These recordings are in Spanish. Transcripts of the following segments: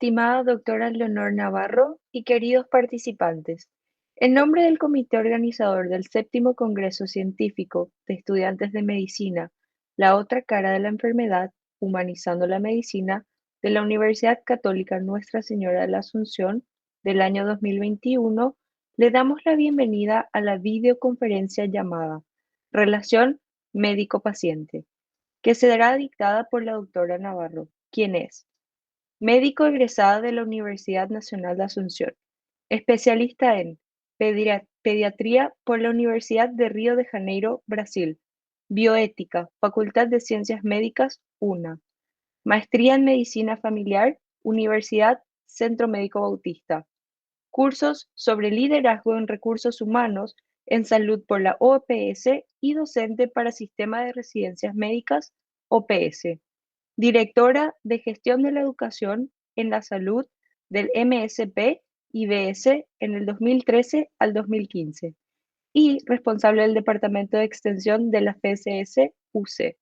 estimada doctora Leonor Navarro y queridos participantes, en nombre del comité organizador del séptimo Congreso Científico de Estudiantes de Medicina, La otra cara de la enfermedad, humanizando la medicina, de la Universidad Católica Nuestra Señora de la Asunción del año 2021, le damos la bienvenida a la videoconferencia llamada Relación médico-paciente, que será dictada por la doctora Navarro, quien es médico egresada de la Universidad Nacional de Asunción, especialista en pediatría por la Universidad de Río de Janeiro, Brasil, bioética, Facultad de Ciencias Médicas, UNA, maestría en medicina familiar, Universidad Centro Médico Bautista, cursos sobre liderazgo en recursos humanos en salud por la OPS y docente para Sistema de Residencias Médicas, OPS. Directora de Gestión de la Educación en la Salud del MSP IBS en el 2013 al 2015 y responsable del Departamento de Extensión de la FSS UC.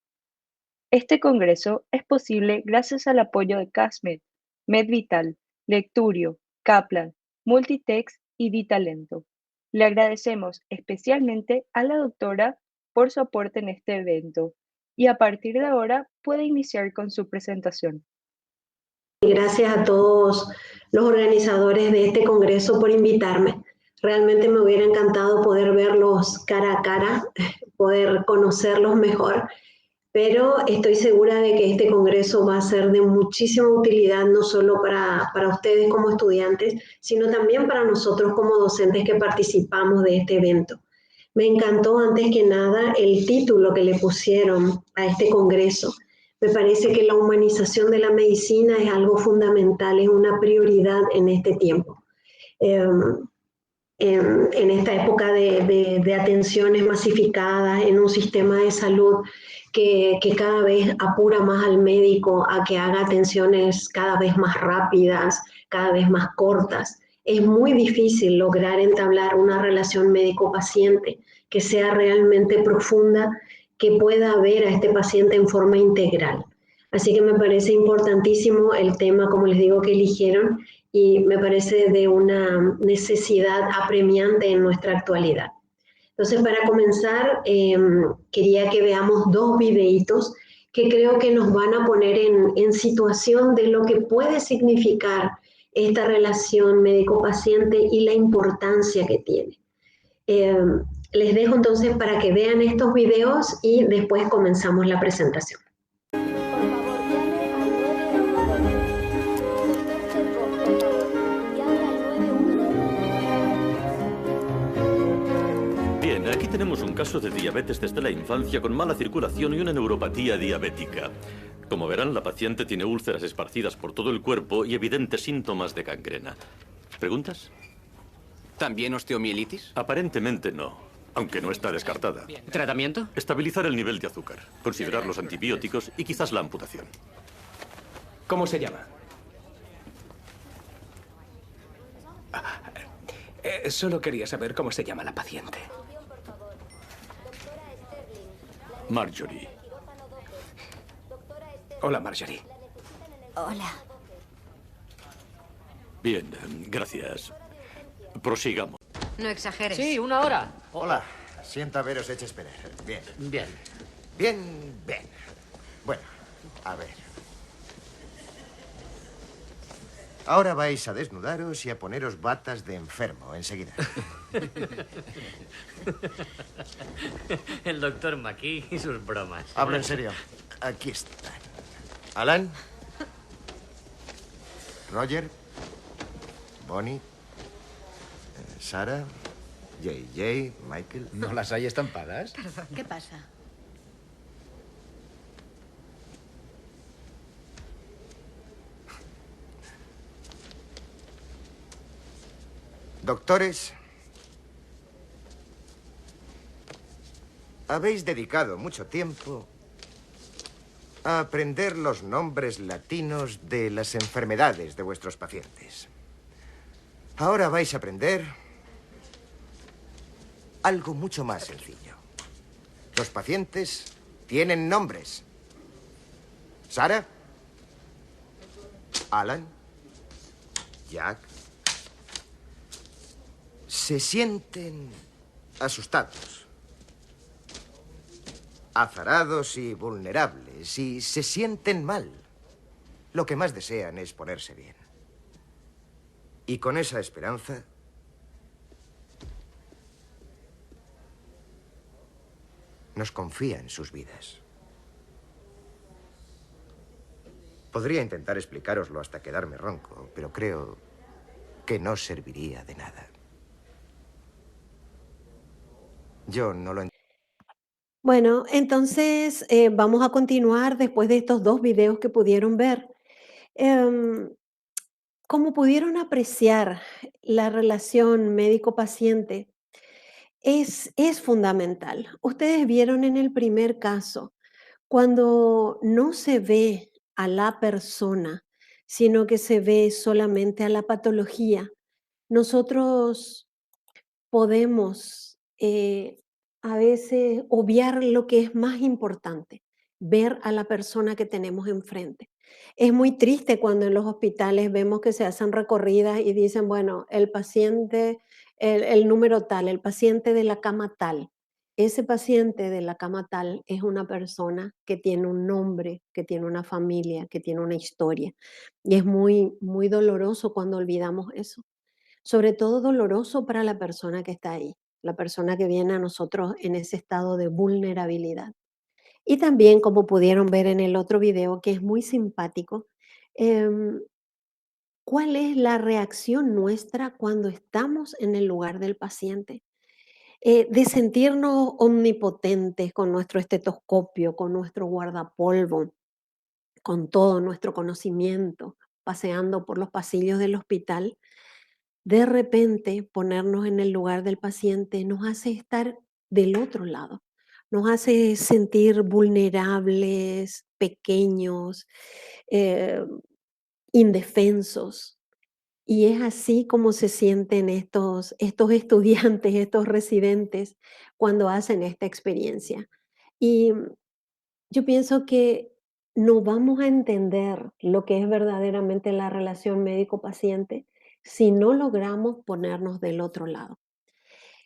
Este congreso es posible gracias al apoyo de CASMED, MedVital, Lecturio, Kaplan, Multitext y Vitalento. Le agradecemos especialmente a la doctora por su aporte en este evento y a partir de ahora puede iniciar con su presentación. Gracias a todos los organizadores de este congreso por invitarme. Realmente me hubiera encantado poder verlos cara a cara, poder conocerlos mejor, pero estoy segura de que este congreso va a ser de muchísima utilidad, no solo para ustedes como estudiantes, sino también para nosotros como docentes que participamos de este evento. Me encantó antes que nada el título que le pusieron a este congreso. Me parece que la humanización de la medicina es algo fundamental, es una prioridad en este tiempo. En esta época de atenciones masificadas, en un sistema de salud que cada vez apura más al médico a que haga atenciones cada vez más rápidas, cada vez más cortas. Es muy difícil lograr entablar una relación médico-paciente que sea realmente profunda, que pueda ver a este paciente en forma integral. Así que me parece importantísimo el tema, como les digo, que eligieron y me parece de una necesidad apremiante en nuestra actualidad. Entonces, para comenzar, quería que veamos dos videitos que creo que nos van a poner en situación de lo que puede significar esta relación médico-paciente y la importancia que tiene. Les dejo entonces para que vean estos videos y después comenzamos la presentación. Bien, aquí tenemos un caso de diabetes desde la infancia con mala circulación y una neuropatía diabética. Como verán, la paciente tiene úlceras esparcidas por todo el cuerpo y evidentes síntomas de gangrena. ¿Preguntas? ¿También osteomielitis? Aparentemente no, aunque no está descartada. ¿Tratamiento? Estabilizar el nivel de azúcar, considerar los antibióticos y quizás la amputación. ¿Cómo se llama? Solo quería saber cómo se llama la paciente. Marjorie. Hola, Marjorie. Hola. Bien, gracias. Prosigamos. No exageres. Sí, 1 hora. Hola, siento haberos hecho esperar. Bien. Bien. Bien. Bueno, a ver. Ahora vais a desnudaros y a poneros batas de enfermo enseguida. El doctor McKee y sus bromas. Hablo en serio. Aquí están. Alan. Roger. Bonnie. Sara. JJ. Michael. ¿No las hay estampadas? Perdón, ¿qué pasa? Doctores, habéis dedicado mucho tiempo a aprender los nombres latinos de las enfermedades de vuestros pacientes. Ahora vais a aprender algo mucho más sencillo. Los pacientes tienen nombres. Sara, Alan, Jack, se sienten asustados, azarados y vulnerables, y se sienten mal. Lo que más desean es ponerse bien. Y con esa esperanza, nos confían sus vidas. Podría intentar explicároslo hasta quedarme ronco, pero creo que no serviría de nada. Yo no lo entiendo. Bueno, entonces vamos a continuar después de estos dos videos que pudieron ver. Em, Como pudieron apreciar, la relación médico-paciente es fundamental. Ustedes vieron en el primer caso, cuando no se ve a la persona, sino que se ve solamente a la patología, nosotros podemos a veces obviar lo que es más importante, ver a la persona que tenemos enfrente. Es muy triste cuando en los hospitales vemos que se hacen recorridas y dicen, bueno, el paciente, el número tal, el paciente de la cama tal. Ese paciente de la cama tal es una persona que tiene un nombre, que tiene una familia, que tiene una historia. Y es muy, muy doloroso cuando olvidamos eso, sobre todo doloroso para la persona que está ahí, la persona que viene a nosotros en ese estado de vulnerabilidad. Y también, como pudieron ver en el otro video, que es muy simpático, em, ¿cuál es la reacción nuestra cuando estamos en el lugar del paciente? De sentirnos omnipotentes con nuestro estetoscopio, con nuestro guardapolvo, con todo nuestro conocimiento, paseando por los pasillos del hospital. De repente, ponernos en el lugar del paciente nos hace estar del otro lado, nos hace sentir vulnerables, pequeños, eh, indefensos. Y es así como se sienten estos estudiantes, estos residentes, cuando hacen esta experiencia. Y yo pienso que no vamos a entender lo que es verdaderamente la relación médico-paciente si no logramos ponernos del otro lado.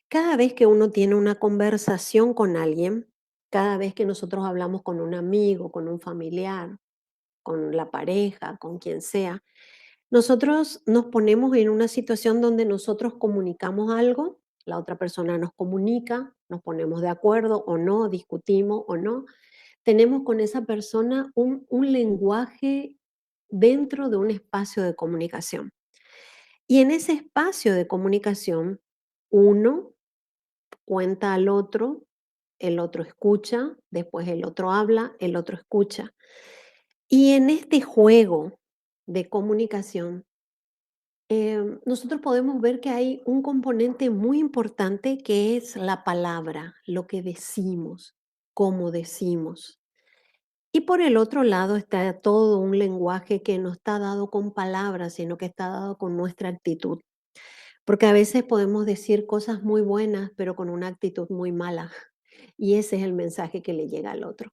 Cada vez que uno tiene una conversación con alguien, cada vez que nosotros hablamos con un amigo, con un familiar, con la pareja, con quien sea, nosotros nos ponemos en una situación donde nosotros comunicamos algo, la otra persona nos comunica, nos ponemos de acuerdo o no, discutimos o no, tenemos con esa persona un lenguaje dentro de un espacio de comunicación. Y en ese espacio de comunicación, uno cuenta al otro, el otro escucha, después el otro habla, el otro escucha. Y en este juego de comunicación, nosotros podemos ver que hay un componente muy importante que es la palabra, lo que decimos, cómo decimos. Y por el otro lado está todo un lenguaje que no está dado con palabras, sino que está dado con nuestra actitud. Porque a veces podemos decir cosas muy buenas, pero con una actitud muy mala. Y ese es el mensaje que le llega al otro.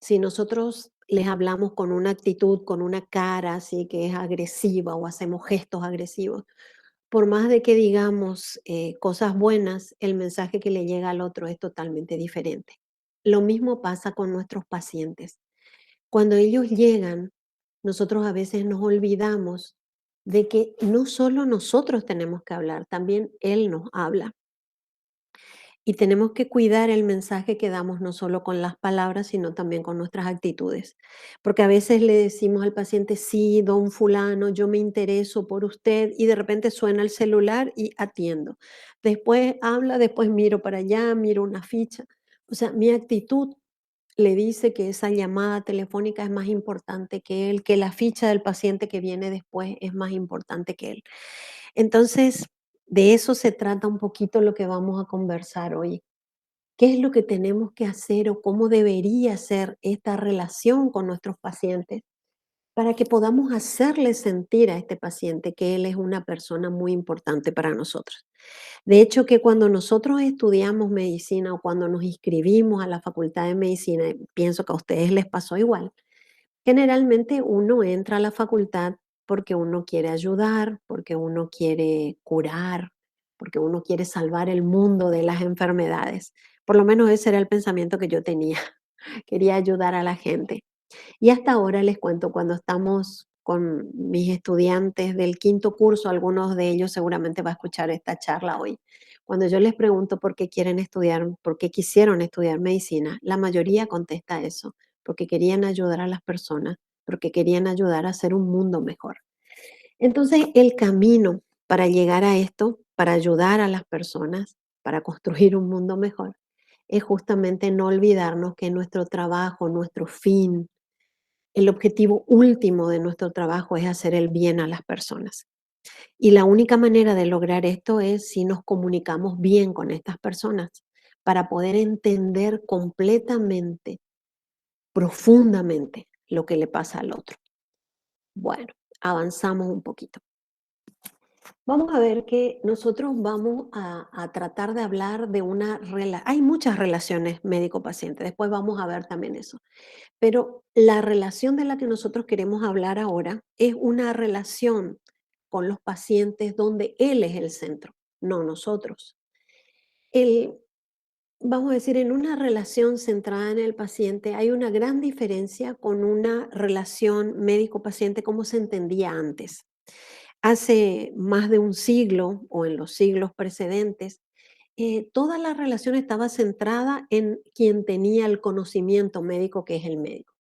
Si nosotros les hablamos con una actitud, con una cara así que es agresiva o hacemos gestos agresivos, por más de que digamos cosas buenas, el mensaje que le llega al otro es totalmente diferente. Lo mismo pasa con nuestros pacientes. Cuando ellos llegan, nosotros a veces nos olvidamos de que no solo nosotros tenemos que hablar, también Él nos habla. Y tenemos que cuidar el mensaje que damos no solo con las palabras, sino también con nuestras actitudes. Porque a veces le decimos al paciente, sí, don fulano, yo me intereso por usted, y de repente suena el celular y atiendo. Después habla, después miro para allá, miro una ficha. O sea, mi actitud le dice que esa llamada telefónica es más importante que él, que la ficha del paciente que viene después es más importante que él. Entonces, de eso se trata un poquito lo que vamos a conversar hoy. ¿Qué es lo que tenemos que hacer o cómo debería ser esta relación con nuestros pacientes para que podamos hacerle sentir a este paciente que él es una persona muy importante para nosotros? De hecho, que cuando nosotros estudiamos medicina o cuando nos inscribimos a la facultad de medicina, y pienso que a ustedes les pasó igual, generalmente uno entra a la facultad porque uno quiere ayudar, porque uno quiere curar, porque uno quiere salvar el mundo de las enfermedades. Por lo menos ese era el pensamiento que yo tenía. Quería ayudar a la gente. Y hasta ahora les cuento, cuando estamos con mis estudiantes del quinto curso, algunos de ellos seguramente va a escuchar esta charla hoy. Cuando yo les pregunto por qué quieren estudiar, por qué quisieron estudiar medicina, la mayoría contesta eso, porque querían ayudar a las personas, porque querían ayudar a hacer un mundo mejor. Entonces, el camino para llegar a esto, para ayudar a las personas, para construir un mundo mejor, es justamente no olvidarnos que nuestro trabajo, nuestro fin, el objetivo último de nuestro trabajo es hacer el bien a las personas. Y la única manera de lograr esto es si nos comunicamos bien con estas personas para poder entender completamente, profundamente lo que le pasa al otro. Bueno, avanzamos un poquito. Vamos a ver que nosotros vamos a tratar de hablar de una relación. Hay muchas relaciones médico-paciente, después vamos a ver también eso. Pero la relación de la que nosotros queremos hablar ahora es una relación con los pacientes donde él es el centro, no nosotros. El, vamos a decir, en una relación centrada en el paciente hay una gran diferencia con una relación médico-paciente como se entendía antes. Hace más de un siglo o en los siglos precedentes, toda la relación estaba centrada en quien tenía el conocimiento médico, que es el médico.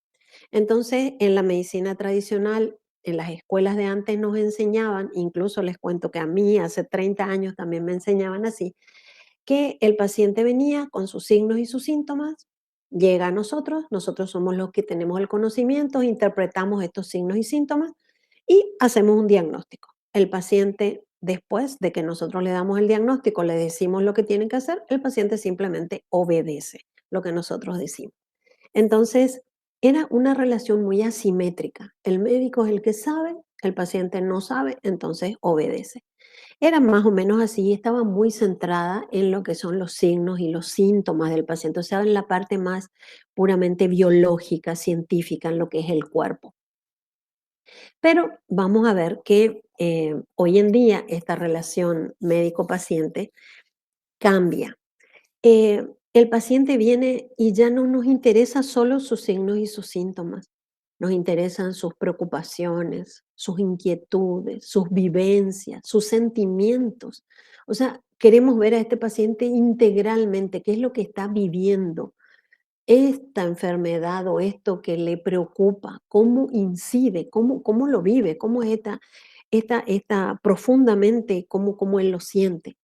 Entonces, en la medicina tradicional, en las escuelas de antes nos enseñaban, incluso les cuento que a mí hace 30 años también me enseñaban así, que el paciente venía con sus signos y sus síntomas, llega a nosotros, nosotros somos los que tenemos el conocimiento, interpretamos estos signos y síntomas y hacemos un diagnóstico. El paciente, después de que nosotros le damos el diagnóstico, le decimos lo que tiene que hacer, el paciente simplemente obedece lo que nosotros decimos. Entonces, era una relación muy asimétrica. El médico es el que sabe, el paciente no sabe, entonces obedece. Era más o menos así, estaba muy centrada en lo que son los signos y los síntomas del paciente, o sea, en la parte más puramente biológica, científica, en lo que es el cuerpo. Pero vamos a ver que hoy en día esta relación médico-paciente cambia. El paciente viene y ya no nos interesa solo sus signos y sus síntomas, nos interesan sus preocupaciones, sus inquietudes, sus vivencias, sus sentimientos. O sea, queremos ver a este paciente integralmente, qué es lo que está viviendo, esta enfermedad o esto que le preocupa, cómo incide, cómo lo vive, cómo es esta profundamente, cómo él lo siente.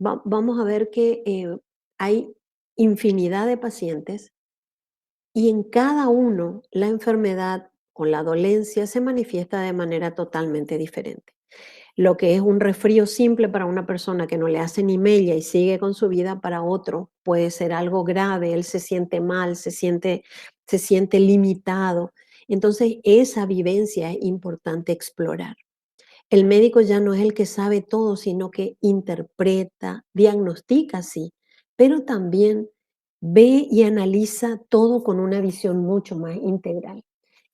Vamos a ver que hay infinidad de pacientes y en cada uno la enfermedad o la dolencia se manifiesta de manera totalmente diferente. Lo que es un resfrío simple para una persona que no le hace ni mella y sigue con su vida, para otro puede ser algo grave, él se siente mal, se siente limitado. Entonces, esa vivencia es importante explorar. El médico ya no es el que sabe todo, sino que interpreta, diagnostica, sí, pero también ve y analiza todo con una visión mucho más integral.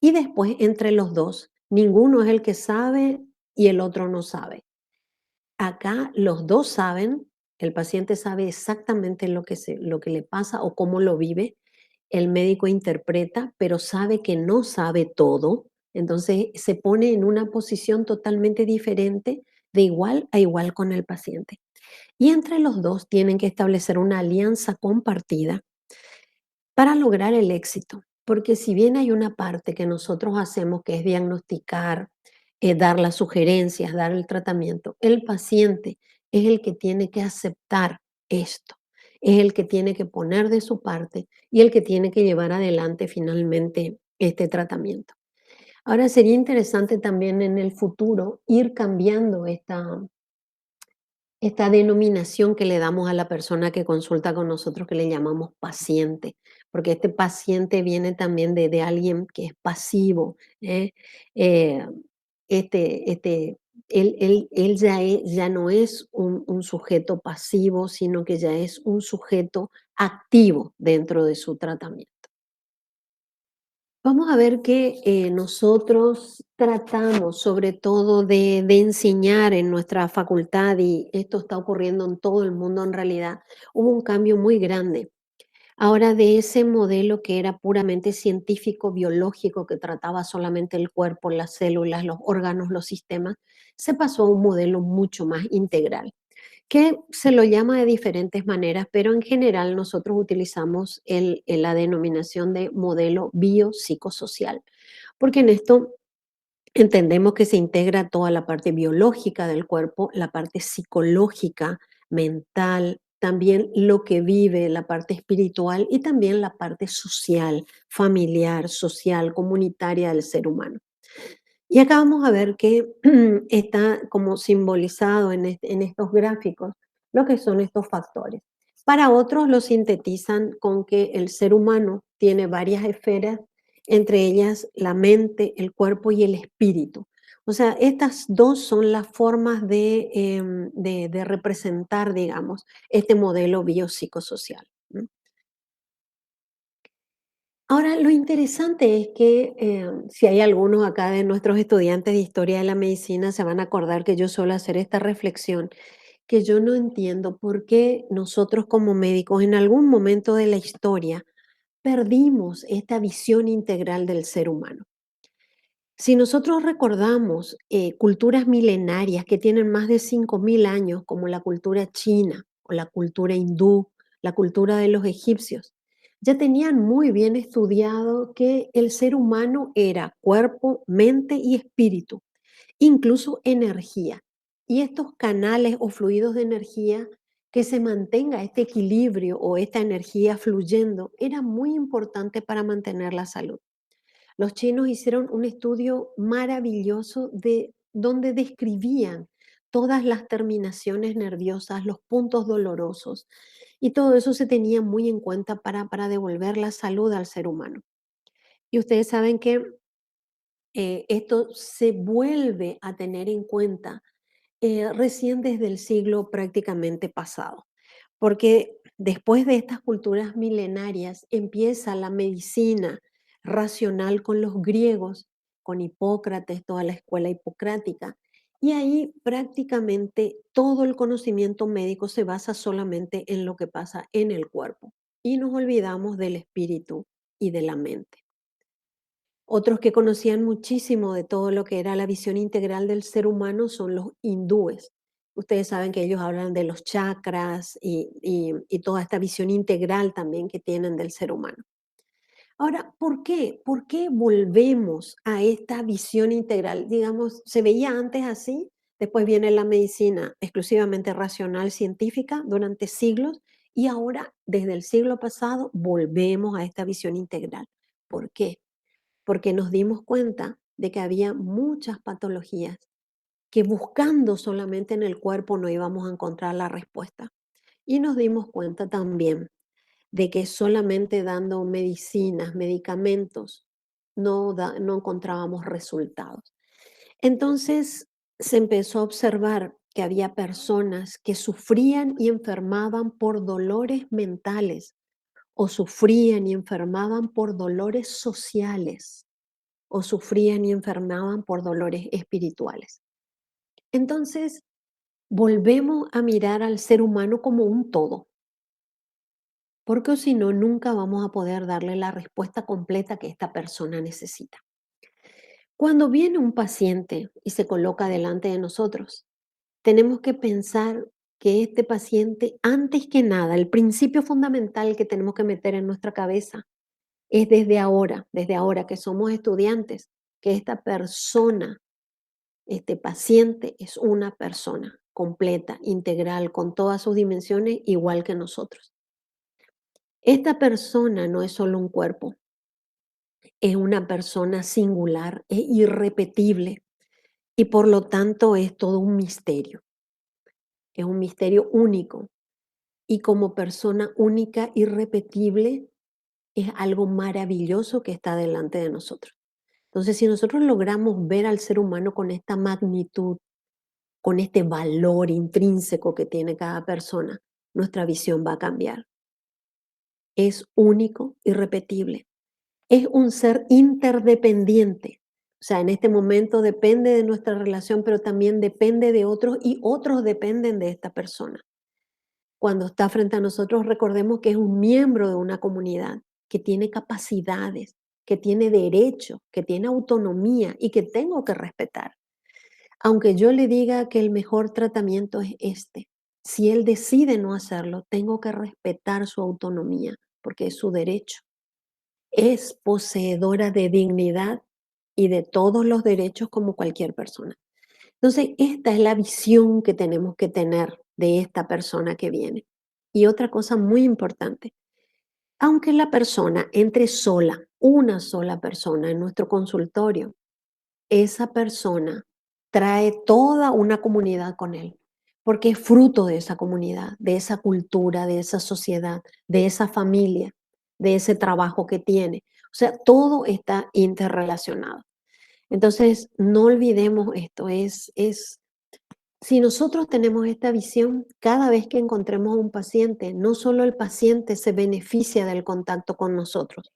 Y después, entre los dos, ninguno es el que sabe y el otro no sabe. Acá los dos saben, el paciente sabe exactamente lo que le pasa o cómo lo vive, el médico interpreta, pero sabe que no sabe todo, entonces se pone en una posición totalmente diferente, de igual a igual con el paciente. Y entre los dos tienen que establecer una alianza compartida para lograr el éxito. Porque si bien hay una parte que nosotros hacemos, que es diagnosticar, dar las sugerencias, dar el tratamiento, el paciente es el que tiene que aceptar esto, es el que tiene que poner de su parte y el que tiene que llevar adelante finalmente este tratamiento. Ahora sería interesante también en el futuro ir cambiando esta denominación que le damos a la persona que consulta con nosotros, que le llamamos paciente, porque este paciente viene también de alguien que es pasivo, ¿eh? Eh, él ya no es un sujeto pasivo, sino que ya es un sujeto activo dentro de su tratamiento. Vamos a ver que nosotros tratamos sobre todo de enseñar en nuestra facultad, y esto está ocurriendo en todo el mundo en realidad. Hubo un cambio muy grande. Ahora de ese modelo que era puramente científico, biológico, que trataba solamente el cuerpo, las células, los órganos, los sistemas, se pasó a un modelo mucho más integral, que se lo llama de diferentes maneras, pero en general nosotros utilizamos la denominación de modelo biopsicosocial, porque en esto entendemos que se integra toda la parte biológica del cuerpo, la parte psicológica, mental, también lo que vive, la parte espiritual y también la parte social, familiar, social, comunitaria del ser humano. Y acá vamos a ver que está como simbolizado en estos gráficos lo que son estos factores. Para otros lo sintetizan con que el ser humano tiene varias esferas, entre ellas la mente, el cuerpo y el espíritu. O sea, estas dos son las formas de representar, digamos, este modelo biopsicosocial. ¿M? Ahora, lo interesante es que si hay algunos acá de nuestros estudiantes de historia de la medicina, se van a acordar que yo suelo hacer esta reflexión, que yo no entiendo por qué nosotros como médicos en algún momento de la historia perdimos esta visión integral del ser humano. Si nosotros recordamos culturas milenarias que tienen más de 5.000 años, como la cultura china o la cultura hindú, la cultura de los egipcios, ya tenían muy bien estudiado que el ser humano era cuerpo, mente y espíritu, incluso energía. Y estos canales o fluidos de energía, que se mantenga este equilibrio o esta energía fluyendo, era muy importante para mantener la salud. Los chinos hicieron un estudio maravilloso de donde describían todas las terminaciones nerviosas, los puntos dolorosos, y todo eso se tenía muy en cuenta para devolver la salud al ser humano. Y ustedes saben que esto se vuelve a tener en cuenta recién desde el siglo prácticamente pasado, porque después de estas culturas milenarias empieza la medicina racional con los griegos, con Hipócrates, toda la escuela hipocrática, y ahí prácticamente todo el conocimiento médico se basa solamente en lo que pasa en el cuerpo y nos olvidamos del espíritu y de la mente. Otros que conocían muchísimo de todo lo que era la visión integral del ser humano son los hindúes. Ustedes saben que ellos hablan de los chakras y toda esta visión integral también que tienen del ser humano. Ahora, ¿por qué? ¿Por qué volvemos a esta visión integral? Digamos, se veía antes así, después viene la medicina exclusivamente racional, científica, durante siglos, y ahora, desde el siglo pasado, volvemos a esta visión integral. ¿Por qué? Porque nos dimos cuenta de que había muchas patologías que buscando solamente en el cuerpo no íbamos a encontrar la respuesta. Y nos dimos cuenta también de que solamente dando medicinas, medicamentos, no encontrábamos resultados. Entonces se empezó a observar que había personas que sufrían y enfermaban por dolores mentales o sufrían y enfermaban por dolores sociales o sufrían y enfermaban por dolores espirituales. Entonces, volvemos a mirar al ser humano como un todo, porque si no, nunca vamos a poder darle la respuesta completa que esta persona necesita. Cuando viene un paciente y se coloca delante de nosotros, tenemos que pensar que este paciente, antes que nada, el principio fundamental que tenemos que meter en nuestra cabeza es desde ahora que somos estudiantes, que esta persona, este paciente es una persona completa, integral, con todas sus dimensiones, igual que nosotros. Esta persona no es solo un cuerpo, es una persona singular, es irrepetible y por lo tanto es todo es un misterio único y como persona única, irrepetible, es algo maravilloso que está delante de nosotros. Entonces, si nosotros logramos ver al ser humano con esta magnitud, con este valor intrínseco que tiene cada persona, nuestra visión va a cambiar. Es único, irrepetible. es un ser interdependiente. O sea, en este momento depende de nuestra relación, pero también depende de otros y otros dependen de esta persona. Cuando está frente a nosotros, recordemos que es un miembro de una comunidad, que tiene capacidades, que tiene derechos, que tiene autonomía y que tengo que respetar. Aunque yo le diga que el mejor tratamiento es este, si él decide no hacerlo, tengo que respetar su autonomía, porque es su derecho. Es poseedora de dignidad y de todos los derechos como cualquier persona. Entonces, esta es la visión que tenemos que tener de esta persona que viene. Y otra cosa muy importante, aunque la persona entre sola, una sola persona en nuestro consultorio, esa persona trae toda una comunidad con él, porque es fruto de esa comunidad, de esa cultura, de esa sociedad, de esa familia, de ese trabajo que tiene. O sea, todo está interrelacionado. Entonces, no olvidemos esto, si nosotros tenemos esta visión, cada vez que encontremos a un paciente, no solo el paciente se beneficia del contacto con nosotros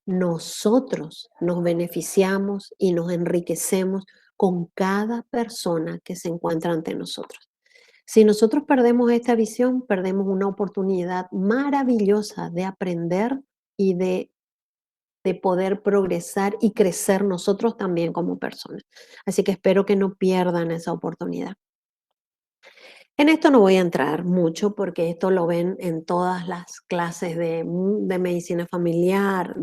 nos beneficiamos y nos enriquecemos con cada persona que se encuentra ante nosotros. Si nosotros perdemos esta visión, perdemos una oportunidad maravillosa de aprender y de poder progresar y crecer nosotros también como personas. Así que espero que no pierdan esa oportunidad. En esto no voy a entrar mucho porque esto lo ven en todas las clases de medicina familiar,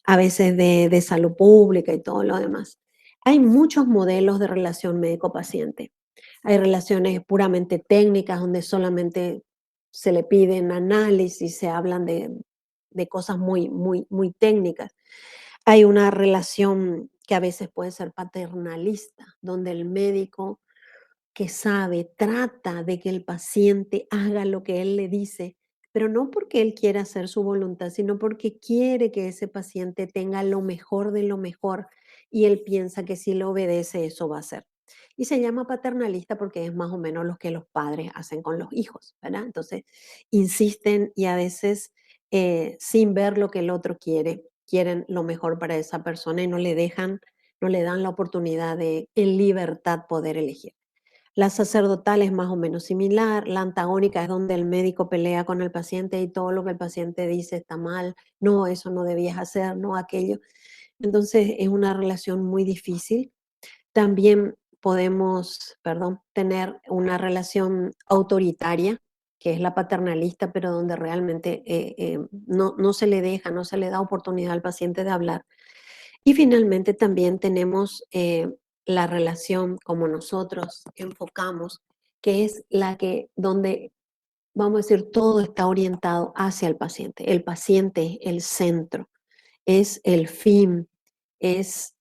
a veces de salud pública y todo lo demás. Hay muchos modelos de relación médico-paciente. Hay relaciones puramente técnicas donde solamente se le piden análisis, se hablan de cosas muy, muy, muy técnicas. Hay una relación que a veces puede ser paternalista, donde el médico que sabe, trata de que el paciente haga lo que él le dice, pero no porque él quiera hacer su voluntad, sino porque quiere que ese paciente tenga lo mejor de lo mejor y él piensa que si le obedece eso va a hacer. Y se llama paternalista porque es más o menos lo que los padres hacen con los hijos, ¿verdad? Entonces, insisten y a veces sin ver lo que el otro quiere, quieren lo mejor para esa persona y no le dan la oportunidad de en libertad poder elegir. La sacerdotal es más o menos similar, la antagónica es donde el médico pelea con el paciente y todo lo que el paciente dice está mal, no, eso no debías hacer, no aquello. Entonces es una relación muy difícil. También podemos, perdón, tener una relación autoritaria, que es la paternalista, pero donde realmente no se le deja, no se le da oportunidad al paciente de hablar. Y finalmente también tenemos la relación como nosotros enfocamos, que es la que donde, vamos a decir, todo está orientado hacia el paciente. El paciente es el centro, es el fin, es,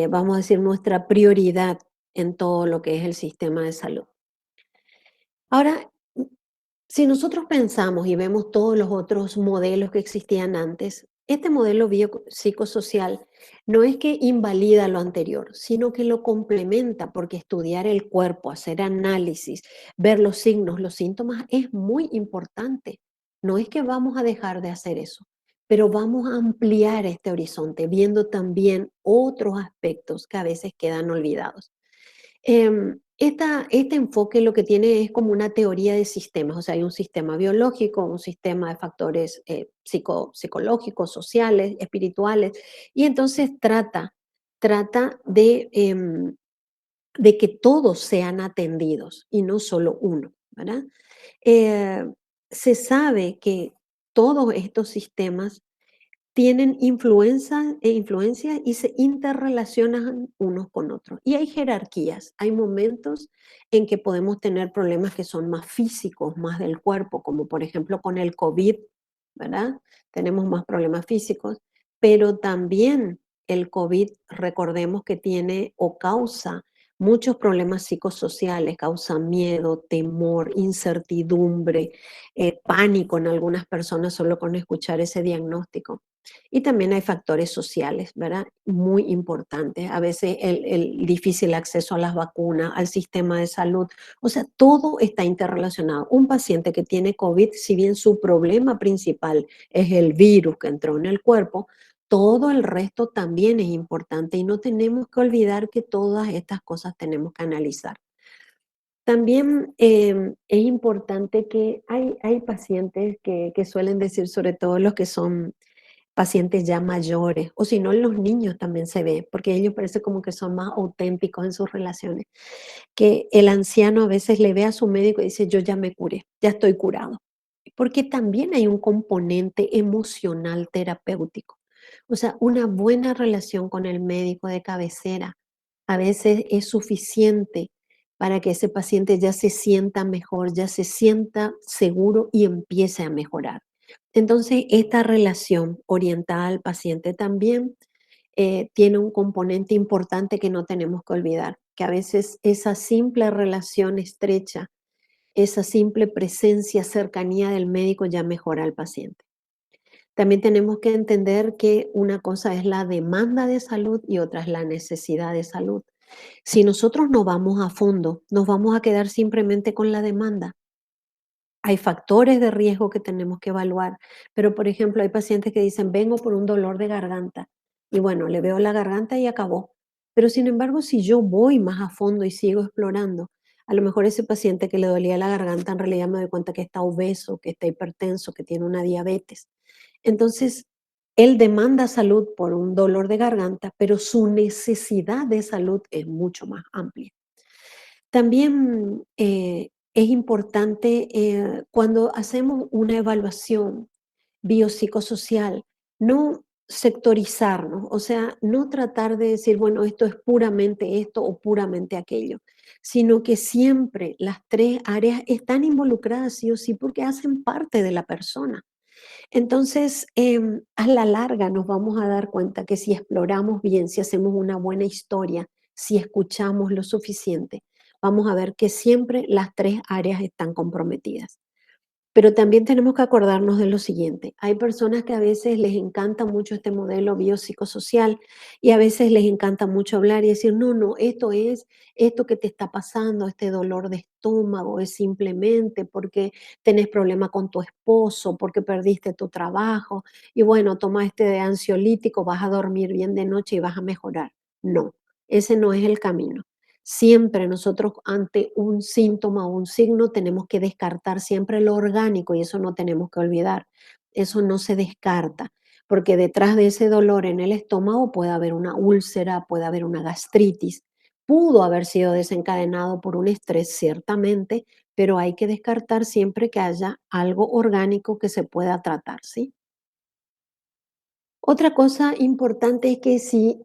vamos a decir, nuestra prioridad en todo lo que es el sistema de salud. Ahora, si nosotros pensamos y vemos todos los otros modelos que existían antes, este modelo biopsicosocial no es que invalida lo anterior, sino que lo complementa porque estudiar el cuerpo, hacer análisis, ver los signos, los síntomas es muy importante. No es que vamos a dejar de hacer eso, pero vamos a ampliar este horizonte viendo también otros aspectos que a veces quedan olvidados. Este enfoque lo que tiene es como una teoría de sistemas, o sea, hay un sistema biológico, un sistema de factores psicológicos, sociales, espirituales, y entonces trata de que todos sean atendidos y no solo uno, ¿verdad? Eh, Se sabe que todos estos sistemas tienen influencia y se interrelacionan unos con otros. Y hay jerarquías, hay momentos en que podemos tener problemas que son más físicos, más del cuerpo, como por ejemplo con el COVID, ¿verdad? Tenemos más problemas físicos, pero también el COVID, recordemos que tiene o causa muchos problemas psicosociales, causa miedo, temor, incertidumbre, pánico en algunas personas solo con escuchar ese diagnóstico. Y también hay factores sociales, ¿verdad? Muy importantes. A veces el difícil acceso a las vacunas, al sistema de salud. O sea, todo está interrelacionado. Un paciente que tiene COVID, si bien su problema principal es el virus que entró en el cuerpo, todo el resto también es importante y no tenemos que olvidar que todas estas cosas tenemos que analizar. También es importante que hay pacientes que suelen decir, sobre todo los que son pacientes ya mayores, o si no, en los niños también se ve, porque ellos parece como que son más auténticos en sus relaciones, que el anciano a veces le ve a su médico y dice, yo ya me curé, ya estoy curado, porque también hay un componente emocional terapéutico. O sea, una buena relación con el médico de cabecera a veces es suficiente para que ese paciente ya se sienta mejor, ya se sienta seguro y empiece a mejorar. Entonces, esta relación orientada al paciente también tiene un componente importante que no tenemos que olvidar, que a veces esa simple relación estrecha, esa simple presencia, cercanía del médico ya mejora al paciente. También tenemos que entender que una cosa es la demanda de salud y otra es la necesidad de salud. Si nosotros no vamos a fondo, nos vamos a quedar simplemente con la demanda. Hay factores de riesgo que tenemos que evaluar, pero por ejemplo, hay pacientes que dicen, vengo por un dolor de garganta y bueno, le veo la garganta y acabó. Pero sin embargo, si yo voy más a fondo y sigo explorando, a lo mejor ese paciente que le dolía la garganta en realidad me doy cuenta que está obeso, que está hipertenso, que tiene una diabetes. Entonces, él demanda salud por un dolor de garganta, pero su necesidad de salud es mucho más amplia. También es importante cuando hacemos una evaluación biopsicosocial, no sectorizarnos, o sea, no tratar de decir, bueno, esto es puramente esto o puramente aquello, sino que siempre las tres áreas están involucradas sí o sí porque hacen parte de la persona. Entonces, a la larga nos vamos a dar cuenta que si exploramos bien, si hacemos una buena historia, si escuchamos lo suficiente, vamos a ver que siempre las tres áreas están comprometidas. Pero también tenemos que acordarnos de lo siguiente, hay personas que a veces les encanta mucho este modelo biopsicosocial y a veces les encanta mucho hablar y decir, no, no, esto es esto que te está pasando, este dolor de estómago es simplemente porque tenés problema con tu esposo, porque perdiste tu trabajo y bueno, toma este de ansiolítico, vas a dormir bien de noche y vas a mejorar. No, ese no es el camino. Siempre nosotros ante un síntoma o un signo tenemos que descartar siempre lo orgánico y eso no tenemos que olvidar. Eso no se descarta, porque detrás de ese dolor en el estómago puede haber una úlcera, puede haber una gastritis, pudo haber sido desencadenado por un estrés ciertamente, pero hay que descartar siempre que haya algo orgánico que se pueda tratar, ¿sí? Otra cosa importante es que si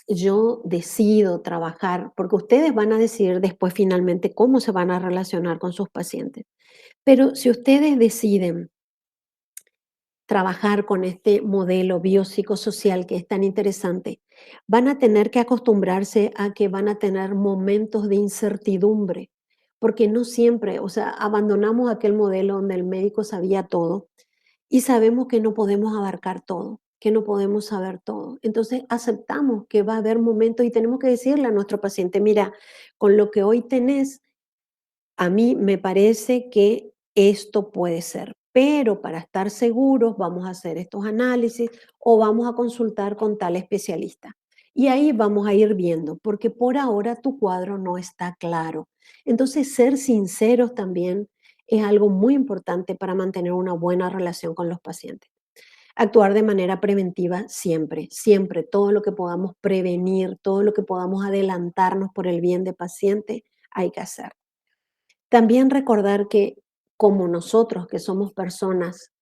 yo decido trabajar, porque ustedes van a decidir después finalmente cómo se van a relacionar con sus pacientes, pero si ustedes deciden trabajar con este modelo biopsicosocial que es tan interesante, van a tener que acostumbrarse a que van a tener momentos de incertidumbre, porque no siempre, o sea, abandonamos aquel modelo donde el médico sabía todo y sabemos que no podemos abarcar todo, que no podemos saber todo. Entonces aceptamos que va a haber momentos y tenemos que decirle a nuestro paciente, mira, con lo que hoy tenés, a mí me parece que esto puede ser, pero para estar seguros vamos a hacer estos análisis o vamos a consultar con tal especialista. Y ahí vamos a ir viendo, porque por ahora tu cuadro no está claro. Entonces, ser sinceros también es algo muy importante para mantener una buena relación con los pacientes. Actuar de manera preventiva siempre, siempre, todo lo que podamos prevenir, todo lo que podamos adelantarnos por el bien de paciente, hay que hacer. También recordar que como nosotros que somos personas,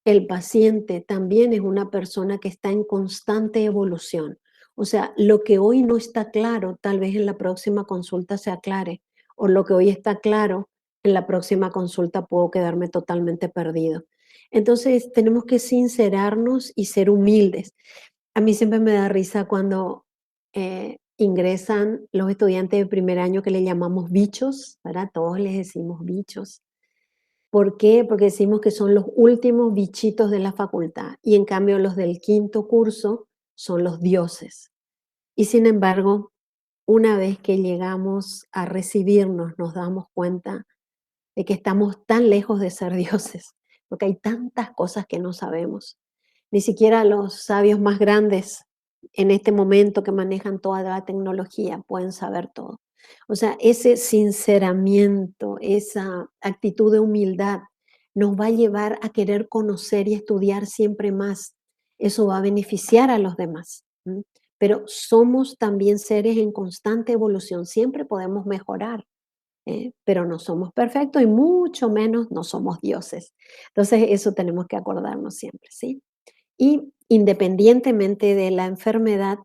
el paciente también es una persona que está en constante evolución. O sea, lo que hoy no está claro, tal vez en la próxima consulta se aclare, o lo que hoy está claro, en la próxima consulta puedo quedarme totalmente perdido. Entonces, tenemos que sincerarnos y ser humildes. A mí siempre me da risa cuando ingresan los estudiantes de primer año que le llamamos bichos, ¿verdad? Todos les decimos bichos. ¿Por qué? Porque decimos que son los últimos bichitos de la facultad y en cambio los del quinto curso son los dioses. Y sin embargo, una vez que llegamos a recibirnos, nos damos cuenta de que estamos tan lejos de ser dioses, porque hay tantas cosas que no sabemos. Ni siquiera los sabios más grandes en este momento que manejan toda la tecnología pueden saber todo. O sea, ese sinceramiento, esa actitud de humildad nos va a llevar a querer conocer y estudiar siempre más. Eso va a beneficiar a los demás. ¿M? Pero somos también seres en constante evolución, siempre podemos mejorar, pero no somos perfectos y mucho menos no somos dioses. Entonces, eso tenemos que acordarnos siempre, ¿sí? Y independientemente de la enfermedad,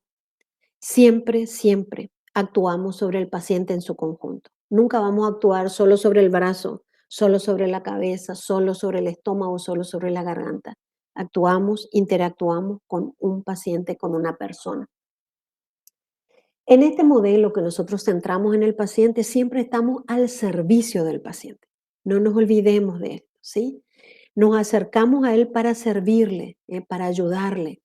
siempre, siempre actuamos sobre el paciente en su conjunto. Nunca vamos a actuar solo sobre el brazo, solo sobre la cabeza, solo sobre el estómago, solo sobre la garganta. Actuamos, interactuamos con un paciente, con una persona. En este modelo que nosotros centramos en el paciente, siempre estamos al servicio del paciente. No nos olvidemos de esto, ¿sí? Nos acercamos a él para servirle, para ayudarle.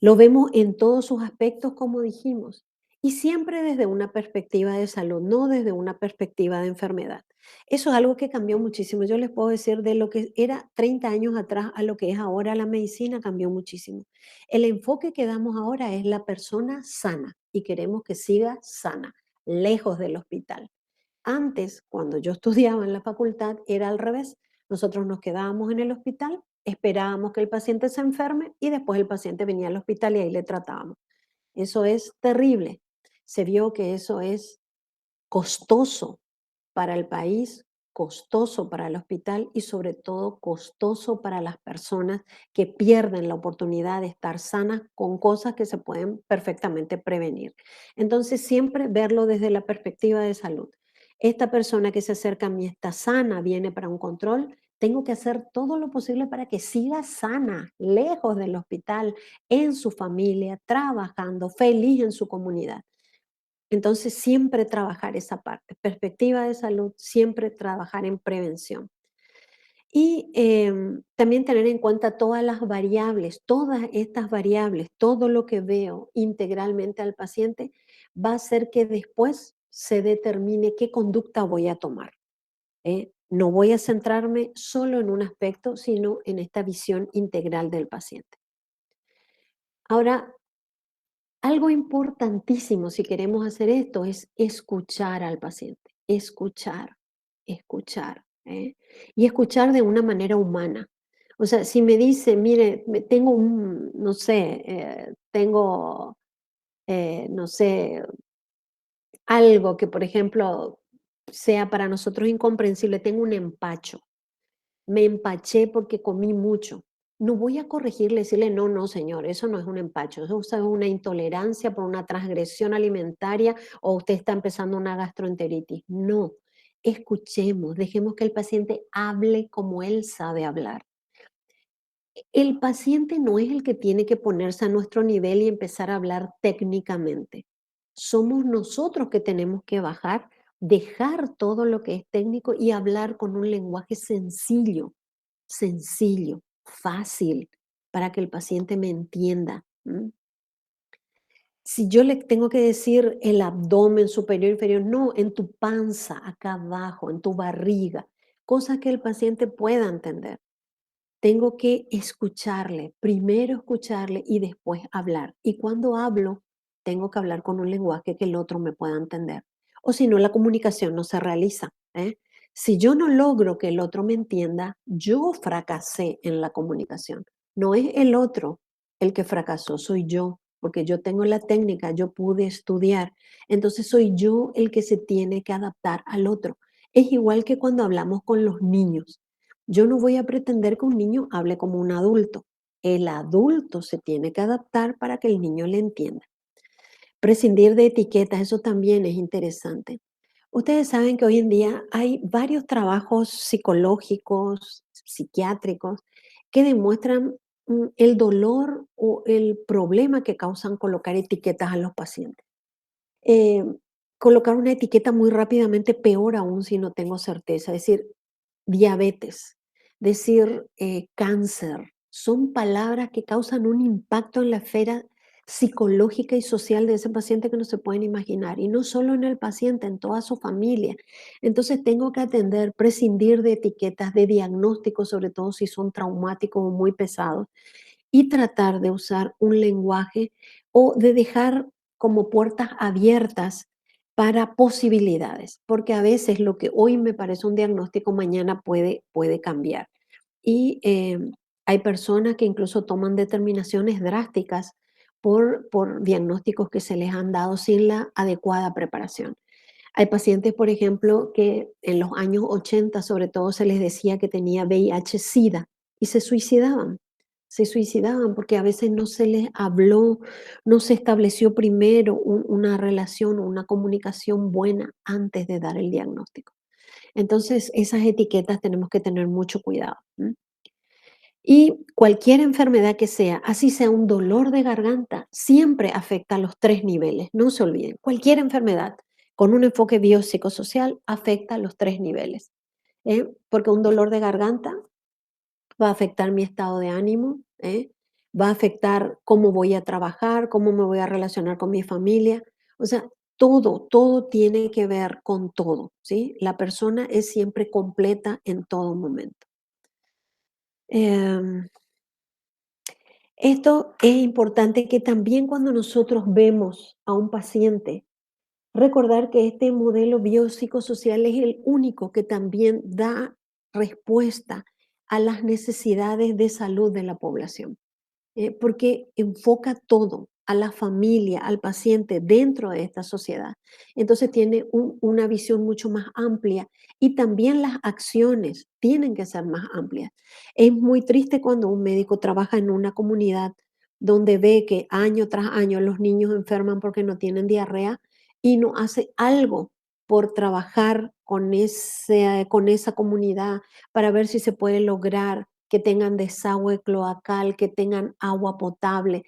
Lo vemos en todos sus aspectos, como dijimos, y siempre desde una perspectiva de salud, no desde una perspectiva de enfermedad. Eso es algo que cambió muchísimo. Yo les puedo decir de lo que era 30 años atrás a lo que es ahora la medicina cambió muchísimo. El enfoque que damos ahora es la persona sana y queremos que siga sana, lejos del hospital. Antes, cuando yo estudiaba en la facultad, era al revés. Nosotros nos quedábamos en el hospital, esperábamos que el paciente se enferme y después el paciente venía al hospital y ahí le tratábamos. Eso es terrible. Se vio que eso es costoso para el país, costoso para el hospital y sobre todo costoso para las personas que pierden la oportunidad de estar sanas con cosas que se pueden perfectamente prevenir. Entonces, siempre verlo desde la perspectiva de salud. Esta persona que se acerca a mí está sana, viene para un control. Tengo que hacer todo lo posible para que siga sana, lejos del hospital, en su familia, trabajando, feliz en su comunidad. Entonces, siempre trabajar esa parte, perspectiva de salud, siempre trabajar en prevención. Y también tener en cuenta todas las variables, todas estas variables, todo lo que veo integralmente al paciente va a hacer que después se determine qué conducta voy a tomar. No voy a centrarme solo en un aspecto, sino en esta visión integral del paciente. Ahora, algo importantísimo si queremos hacer esto es escuchar al paciente, escuchar, escuchar, ¿eh? Y escuchar de una manera humana. O sea, si me dice, mire, tengo un, no sé, tengo, no sé, algo que, por ejemplo, sea para nosotros incomprensible, tengo un empacho, me empaché porque comí mucho. No voy a corregirle, decirle, no, no, señor, eso no es un empacho, eso es una intolerancia por una transgresión alimentaria o usted está empezando una gastroenteritis. No, escuchemos, dejemos que el paciente hable como él sabe hablar. El paciente no es el que tiene que ponerse a nuestro nivel y empezar a hablar técnicamente. Somos nosotros que tenemos que bajar, dejar todo lo que es técnico y hablar con un lenguaje sencillo, sencillo, fácil, para que el paciente me entienda. Si yo le tengo que decir el abdomen superior, inferior, no, en tu panza, acá abajo, en tu barriga, cosas que el paciente pueda entender. Tengo que escucharle, primero escucharle y después hablar. Y cuando hablo, tengo que hablar con un lenguaje que el otro me pueda entender. O si no, la comunicación no se realiza, ¿eh? Si yo no logro que el otro me entienda, yo fracasé en la comunicación. No es el otro el que fracasó, soy yo, porque yo tengo la técnica, yo pude estudiar. Entonces soy yo el que se tiene que adaptar al otro. Es igual que cuando hablamos con los niños. Yo no voy a pretender que un niño hable como un adulto. El adulto se tiene que adaptar para que el niño le entienda. Prescindir de etiquetas, eso también es interesante. Ustedes saben que hoy en día hay varios trabajos psicológicos, psiquiátricos, que demuestran el dolor o el problema que causan colocar etiquetas a los pacientes. Eh, Colocar una etiqueta muy rápidamente, peor aún si no tengo certeza. Es decir, diabetes, decir cáncer, son palabras que causan un impacto en la esfera psicológica y social de ese paciente que no se pueden imaginar. Y no solo en el paciente, en toda su familia. Entonces tengo que atender, prescindir de etiquetas, de diagnósticos, sobre todo si son traumáticos o muy pesados, y tratar de usar un lenguaje o de dejar como puertas abiertas para posibilidades, porque a veces lo que hoy me parece un diagnóstico mañana puede cambiar. Y hay personas que incluso toman determinaciones drásticas por diagnósticos que se les han dado sin la adecuada preparación. Hay pacientes, por ejemplo, que en los años 80 sobre todo se les decía que tenía VIH-Sida y se suicidaban. Se suicidaban porque a veces no se les habló, no se estableció primero una relación o una comunicación buena antes de dar el diagnóstico. Entonces, esas etiquetas tenemos que tener mucho cuidado. Y cualquier enfermedad que sea, así sea un dolor de garganta, siempre afecta a los 3 niveles. No se olviden, cualquier enfermedad con un enfoque biopsicosocial afecta a los 3 niveles. Porque un dolor de garganta va a afectar mi estado de ánimo, va a afectar cómo voy a trabajar, cómo me voy a relacionar con mi familia. O sea, todo tiene que ver con todo, ¿sí? La persona es siempre completa en todo momento. Em, Esto es importante que también cuando nosotros vemos a un paciente, recordar que este modelo biopsicosocial es el único que también da respuesta a las necesidades de salud de la población. Porque enfoca todo a la familia, al paciente dentro de esta sociedad. Entonces tiene una visión mucho más amplia y también las acciones tienen que ser más amplias. Es muy triste cuando un médico trabaja en una comunidad donde ve que año tras año los niños enferman porque no tienen diarrea y no hace algo por trabajar con esa comunidad para ver si se puede lograr que tengan desagüe cloacal, que tengan agua potable.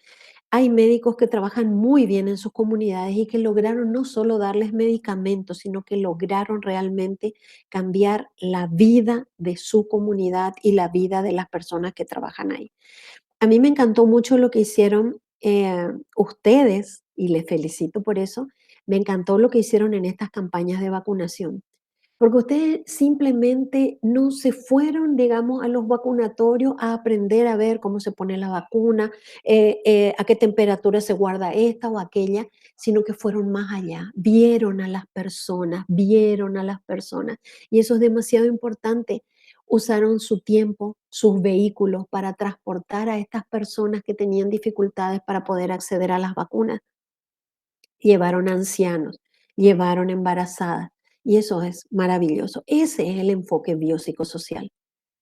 Hay médicos que trabajan muy bien en sus comunidades y que lograron no solo darles medicamentos, sino que lograron realmente cambiar la vida de su comunidad y la vida de las personas que trabajan ahí. A mí me encantó mucho lo que hicieron ustedes y les felicito por eso. Me encantó lo que hicieron en estas campañas de vacunación. Porque ustedes simplemente no se fueron, digamos, a los vacunatorios a aprender a ver cómo se pone la vacuna, a qué temperatura se guarda esta o aquella, sino que fueron más allá, vieron a las personas. Y eso es demasiado importante. Usaron su tiempo, sus vehículos para transportar a estas personas que tenían dificultades para poder acceder a las vacunas. Llevaron ancianos, llevaron embarazadas, y eso es maravilloso. Ese es el enfoque biopsicosocial,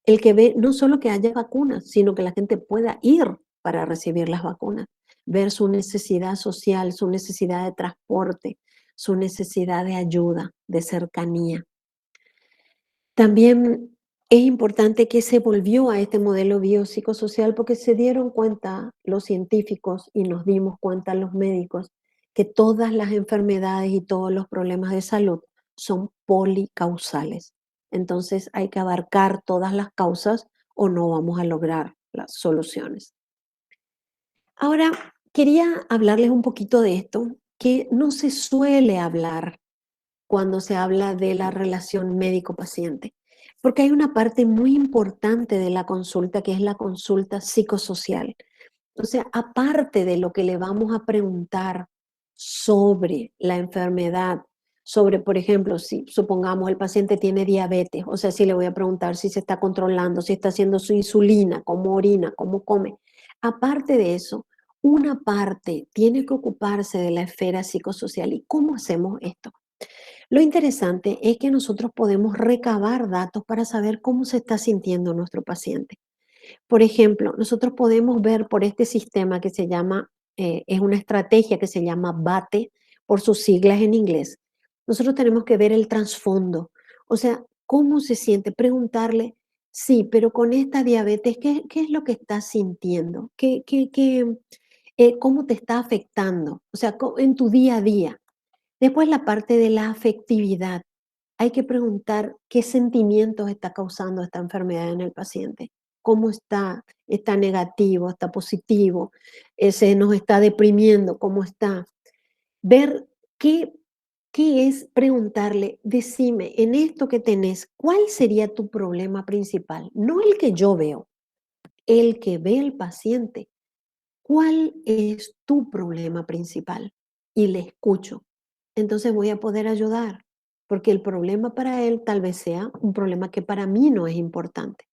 el que ve no solo que haya vacunas, sino que la gente pueda ir para recibir las vacunas, ver su necesidad social, su necesidad de transporte, su necesidad de ayuda, de cercanía. También es importante que se volvió a este modelo biopsicosocial porque se dieron cuenta los científicos y nos dimos cuenta los médicos que todas las enfermedades y todos los problemas de salud son policausales. Entonces hay que abarcar todas las causas o no vamos a lograr las soluciones. Ahora, quería hablarles un poquito de esto, que no se suele hablar cuando se habla de la relación médico-paciente, porque hay una parte muy importante de la consulta que es la consulta psicosocial. O sea, aparte de lo que le vamos a preguntar sobre la enfermedad, sobre, por ejemplo, si supongamos el paciente tiene diabetes, o sea, si le voy a preguntar si se está controlando, si está haciendo su insulina, cómo orina, cómo come. Aparte de eso, una parte tiene que ocuparse de la esfera psicosocial. ¿Y cómo hacemos esto? Lo interesante es que nosotros podemos recabar datos para saber cómo se está sintiendo nuestro paciente. Por ejemplo, nosotros podemos ver por este sistema que se llama, es una estrategia que se llama BATE, por sus siglas en inglés. Nosotros tenemos que ver el trasfondo, o sea, cómo se siente, preguntarle, sí, pero con esta diabetes, ¿qué es lo que estás sintiendo? ¿Cómo te está afectando? O sea, en tu día a día. Después la parte de la afectividad. Hay que preguntar qué sentimientos está causando esta enfermedad en el paciente. ¿Cómo está? ¿Está negativo? ¿Está positivo? ¿Se nos está deprimiendo? ¿Cómo está? Ver qué es preguntarle, decime, en esto que tenés, ¿cuál sería tu problema principal? No el que yo veo, el que ve el paciente, ¿cuál es tu problema principal? Y le escucho. Entonces voy a poder ayudar, porque el problema para él tal vez sea un problema que para mí no es importante.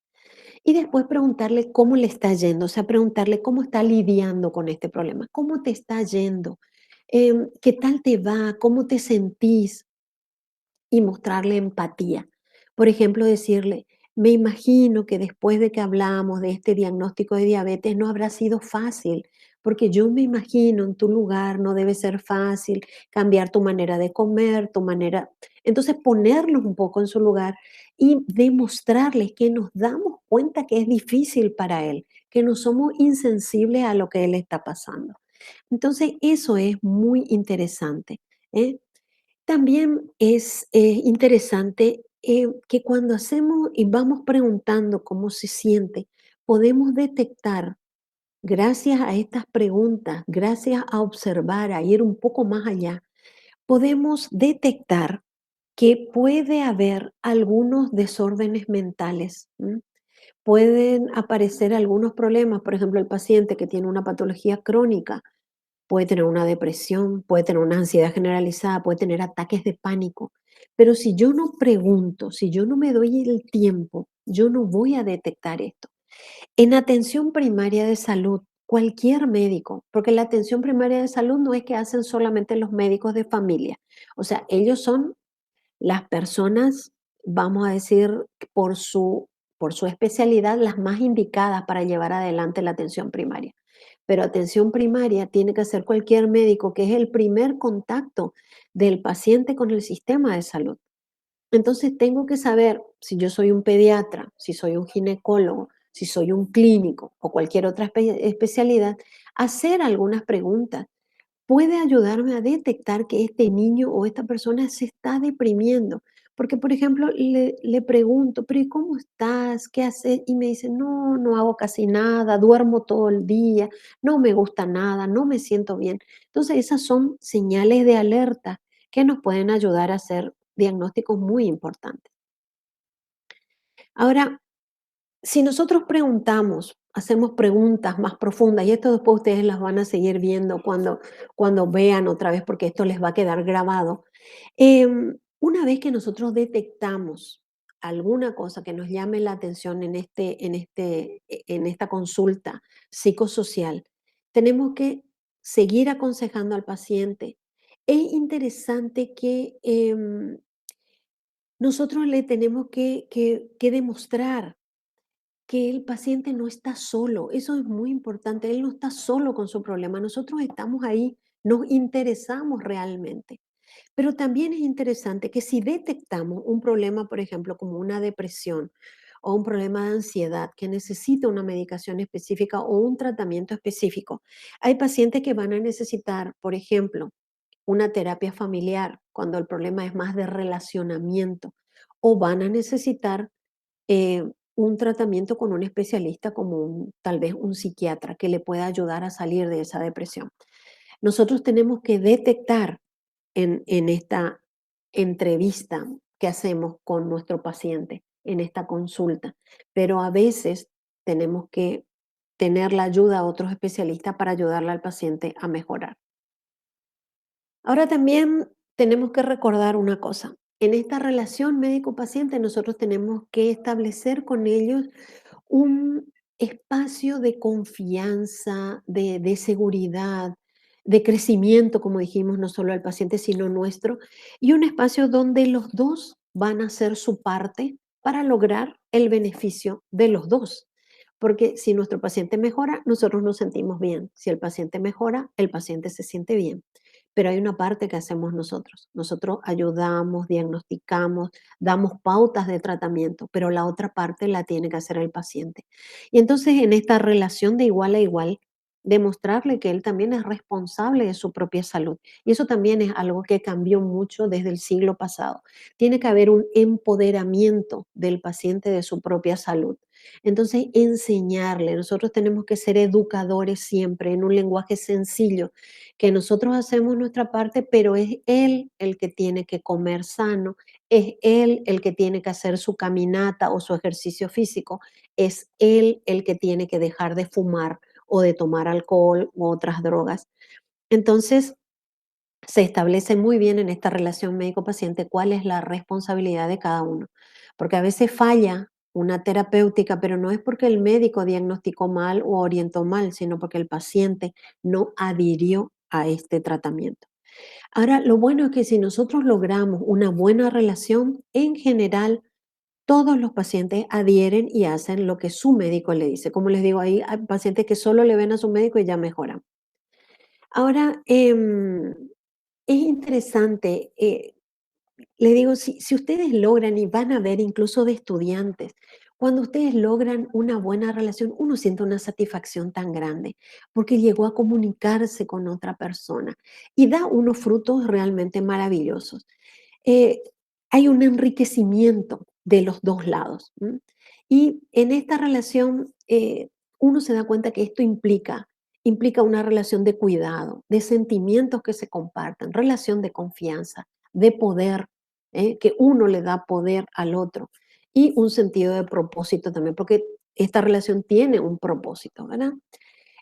Y después preguntarle cómo le está yendo, o sea, preguntarle cómo está lidiando con este problema, cómo te está yendo, qué tal te va, cómo te sentís y mostrarle empatía. Por ejemplo, decirle, me imagino que después de que hablamos de este diagnóstico de diabetes no habrá sido fácil, porque yo me imagino en tu lugar no debe ser fácil cambiar tu manera de comer, tu manera. Entonces, ponerlos un poco en su lugar y demostrarles que nos damos cuenta que es difícil para él, que no somos insensibles a lo que él está pasando. Entonces, eso es muy interesante. ¿Eh? También es interesante que cuando hacemos y vamos preguntando cómo se siente, podemos detectar, gracias a estas preguntas, gracias a observar, a ir un poco más allá, podemos detectar que puede haber algunos desórdenes mentales. ¿M? Pueden aparecer algunos problemas, por ejemplo, el paciente que tiene una patología crónica puede tener una depresión, puede tener una ansiedad generalizada, puede tener ataques de pánico. Pero si yo no pregunto, si yo no me doy el tiempo, yo no voy a detectar esto. En atención primaria de salud, cualquier médico, porque la atención primaria de salud no es que hacen solamente los médicos de familia. O sea, ellos son las personas, vamos a decir, por por su especialidad, las más indicadas para llevar adelante la atención primaria. Pero atención primaria tiene que ser cualquier médico, que es el primer contacto del paciente con el sistema de salud. Entonces tengo que saber si yo soy un pediatra, si soy un ginecólogo, si soy un clínico o cualquier otra especialidad, hacer algunas preguntas puede ayudarme a detectar que este niño o esta persona se está deprimiendo. Porque, por ejemplo, le pregunto, pero ¿y cómo estás? ¿Qué haces? Y me dice, no, no hago casi nada, duermo todo el día, no me gusta nada, no me siento bien. Entonces, esas son señales de alerta que nos pueden ayudar a hacer diagnósticos muy importantes. Ahora, si nosotros preguntamos, hacemos preguntas más profundas, y esto después ustedes las van a seguir viendo cuando vean otra vez, porque esto les va a quedar grabado. Una vez que nosotros detectamos alguna cosa que nos llame la atención en esta consulta psicosocial, tenemos que seguir aconsejando al paciente. Es interesante que nosotros le tenemos que demostrar que el paciente no está solo. Eso es muy importante. Él no está solo con su problema. Nosotros estamos ahí, nos interesamos realmente. Pero también es interesante que si detectamos un problema, por ejemplo, como una depresión o un problema de ansiedad que necesita una medicación específica o un tratamiento específico, hay pacientes que van a necesitar, por ejemplo, una terapia familiar cuando el problema es más de relacionamiento o van a necesitar eh, un tratamiento con un especialista como tal vez un psiquiatra que le pueda ayudar a salir de esa depresión. Nosotros tenemos que detectar en esta entrevista que hacemos con nuestro paciente, en esta consulta, pero a veces tenemos que tener la ayuda a otros especialistas para ayudarle al paciente a mejorar. Ahora también tenemos que recordar una cosa. En esta relación médico-paciente nosotros tenemos que establecer con ellos un espacio de confianza, de seguridad, de crecimiento, como dijimos, no solo al paciente, sino nuestro, y un espacio donde los dos van a hacer su parte para lograr el beneficio de los dos. Porque si nuestro paciente mejora, nosotros nos sentimos bien. Si el paciente mejora, el paciente se siente bien. Pero hay una parte que hacemos nosotros. Nosotros ayudamos, diagnosticamos, damos pautas de tratamiento, pero la otra parte la tiene que hacer el paciente. Y entonces en esta relación de igual a igual, demostrarle que él también es responsable de su propia salud. Y eso también es algo que cambió mucho desde el siglo pasado. Tiene que haber un empoderamiento del paciente de su propia salud. Entonces, enseñarle, nosotros tenemos que ser educadores siempre en un lenguaje sencillo, que nosotros hacemos nuestra parte, pero es él el que tiene que comer sano, es él el que tiene que hacer su caminata o su ejercicio físico, es él el que tiene que dejar de fumar o de tomar alcohol u otras drogas. Entonces, se establece muy bien en esta relación médico-paciente cuál es la responsabilidad de cada uno, porque a veces falla una terapéutica, pero no es porque el médico diagnosticó mal o orientó mal, sino porque el paciente no adhirió a este tratamiento. Ahora, lo bueno es que si nosotros logramos una buena relación, en general, todos los pacientes adhieren y hacen lo que su médico le dice. Como les digo, hay pacientes que solo le ven a su médico y ya mejoran. Ahora, es interesante, le digo, si ustedes logran y van a ver incluso de estudiantes, cuando ustedes logran una buena relación, uno siente una satisfacción tan grande porque llegó a comunicarse con otra persona y da unos frutos realmente maravillosos. eh, Hay un enriquecimiento de los dos lados. ¿M? Y en esta relación uno se da cuenta que esto implica una relación de cuidado, de sentimientos que se comparten, relación de confianza, de poder, que uno le da poder al otro y un sentido de propósito también, porque esta relación tiene un propósito, ¿verdad?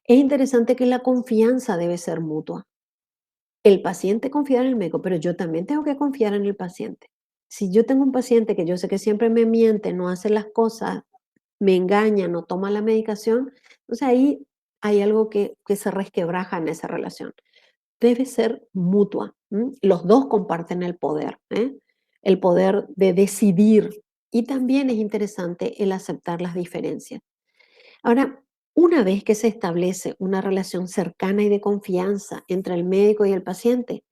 Es interesante que la confianza debe ser mutua. El paciente confía en el médico, pero yo también tengo que confiar en el paciente. Si yo tengo un paciente que yo sé que siempre me miente, no hace las cosas, me engaña, no toma la medicación, entonces ahí hay algo que se resquebraja en esa relación. Debe ser mutua. ¿M? Los dos comparten el poder, ¿eh? El poder de decidir. Y también es interesante el aceptar las diferencias. Ahora, una vez que se establece una relación cercana y de confianza entre el médico y el paciente,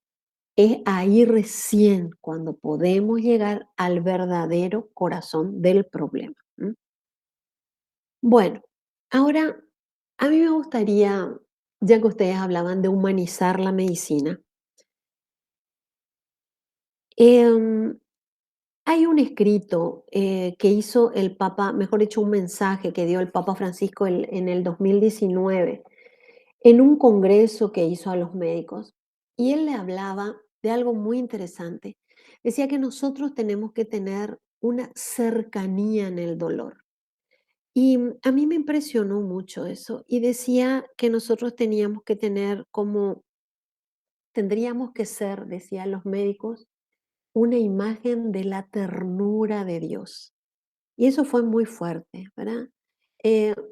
es ahí recién cuando podemos llegar al verdadero corazón del problema. ¿M? Bueno, ahora a mí me gustaría, ya que ustedes hablaban de humanizar la medicina, em, hay un escrito que hizo el Papa, mejor dicho, un mensaje que dio el Papa Francisco en el 2019 en un congreso que hizo a los médicos. Y él le hablaba de algo muy interesante. Decía que nosotros tenemos que tener una cercanía en el dolor. Y a mí me impresionó mucho eso. Y decía que nosotros teníamos que tener como, tendríamos que ser, decían los médicos, una imagen de la ternura de Dios. Y eso fue muy fuerte, ¿verdad?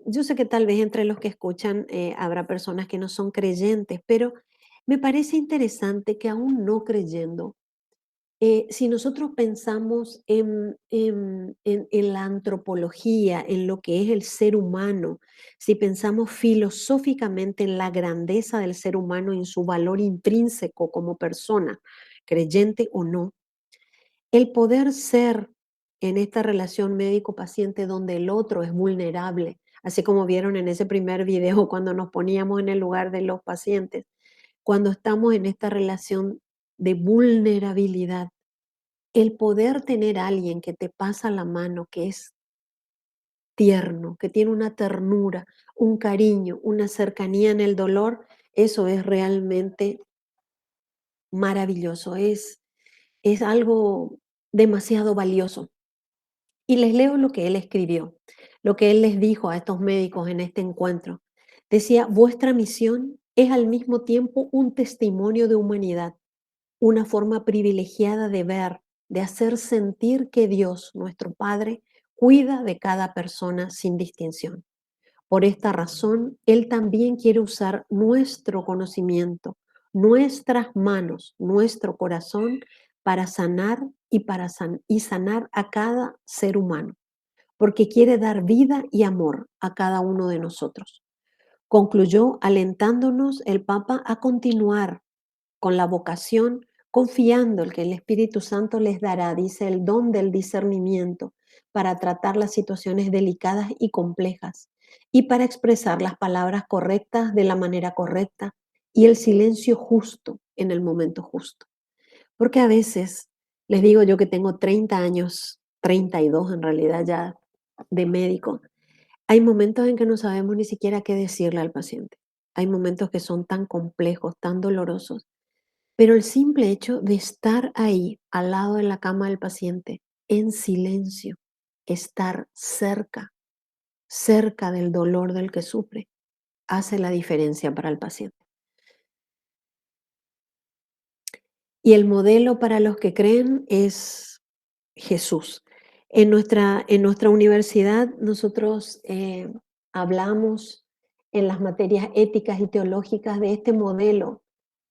Yo sé que tal vez entre los que escuchan habrá personas que no son creyentes, pero me parece interesante que aún no creyendo, si nosotros pensamos en la antropología, en lo que es el ser humano, si pensamos filosóficamente en la grandeza del ser humano, en su valor intrínseco como persona, creyente o no, el poder ser en esta relación médico-paciente donde el otro es vulnerable, así como vieron en ese primer video cuando nos poníamos en el lugar de los pacientes, cuando estamos en esta relación de vulnerabilidad, el poder tener a alguien que te pasa la mano, que es tierno, que tiene una ternura, un cariño, una cercanía en el dolor, eso es realmente maravilloso, es algo demasiado valioso. Y les leo lo que él escribió, lo que él les dijo a estos médicos en este encuentro. Decía, vuestra misión es al mismo tiempo un testimonio de humanidad, una forma privilegiada de ver, de hacer sentir que Dios, nuestro Padre, cuida de cada persona sin distinción. Por esta razón, Él también quiere usar nuestro conocimiento, nuestras manos, nuestro corazón para sanar y sanar a cada ser humano, porque quiere dar vida y amor a cada uno de nosotros. Concluyó alentándonos el Papa a continuar con la vocación, confiando en que el Espíritu Santo les dará, dice, el don del discernimiento para tratar las situaciones delicadas y complejas y para expresar las palabras correctas de la manera correcta y el silencio justo en el momento justo. Porque a veces, les digo yo que tengo 30 años, 32 en realidad ya de médico, hay momentos en que no sabemos ni siquiera qué decirle al paciente. Hay momentos que son tan complejos, tan dolorosos, pero el simple hecho de estar ahí al lado de la cama del paciente, en silencio, estar cerca, cerca del dolor del que sufre, hace la diferencia para el paciente. Y el modelo para los que creen es Jesús. En nuestra universidad nosotros hablamos en las materias éticas y teológicas de este modelo,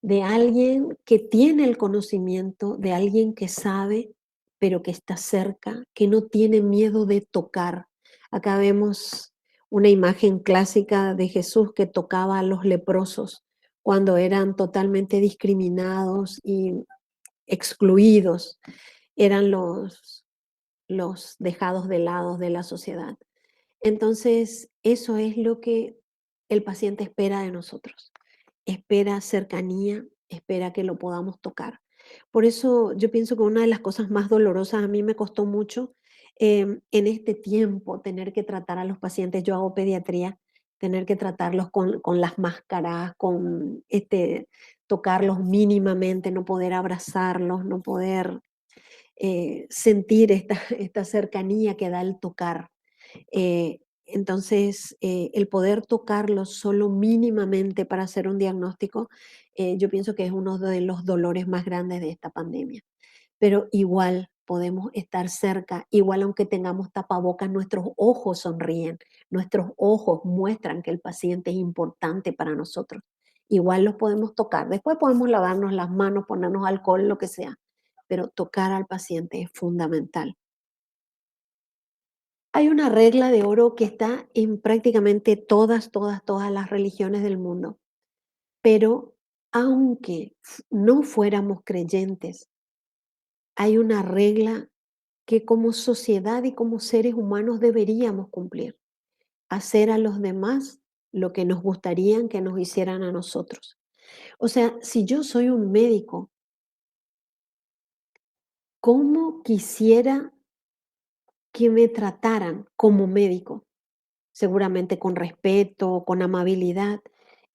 de alguien que tiene el conocimiento, de alguien que sabe, pero que está cerca, que no tiene miedo de tocar. Acá vemos una imagen clásica de Jesús que tocaba a los leprosos cuando eran totalmente discriminados y excluidos, eran los dejados de lado de la sociedad. Entonces, eso es lo que el paciente espera de nosotros. Espera cercanía, espera que lo podamos tocar. Por eso yo pienso que una de las cosas más dolorosas a mí me costó mucho en este tiempo tener que tratar a los pacientes. Yo hago pediatría, tener que tratarlos con las máscaras, con tocarlos mínimamente, no poder abrazarlos, no poder sentir esta cercanía que da el tocar. Entonces, el poder tocarlo solo mínimamente para hacer un diagnóstico, yo pienso que es uno de los dolores más grandes de esta pandemia. Pero igual podemos estar cerca, igual aunque tengamos tapabocas, nuestros ojos sonríen, nuestros ojos muestran que el paciente es importante para nosotros. Igual los podemos tocar. Después podemos lavarnos las manos, ponernos alcohol, lo que sea, pero tocar al paciente es fundamental. Hay una regla de oro que está en prácticamente todas las religiones del mundo, pero aunque no fuéramos creyentes, hay una regla que como sociedad y como seres humanos deberíamos cumplir: hacer a los demás lo que nos gustaría que nos hicieran a nosotros. O sea, si yo soy un médico, ¿cómo quisiera que me trataran como médico? Seguramente con respeto, con amabilidad.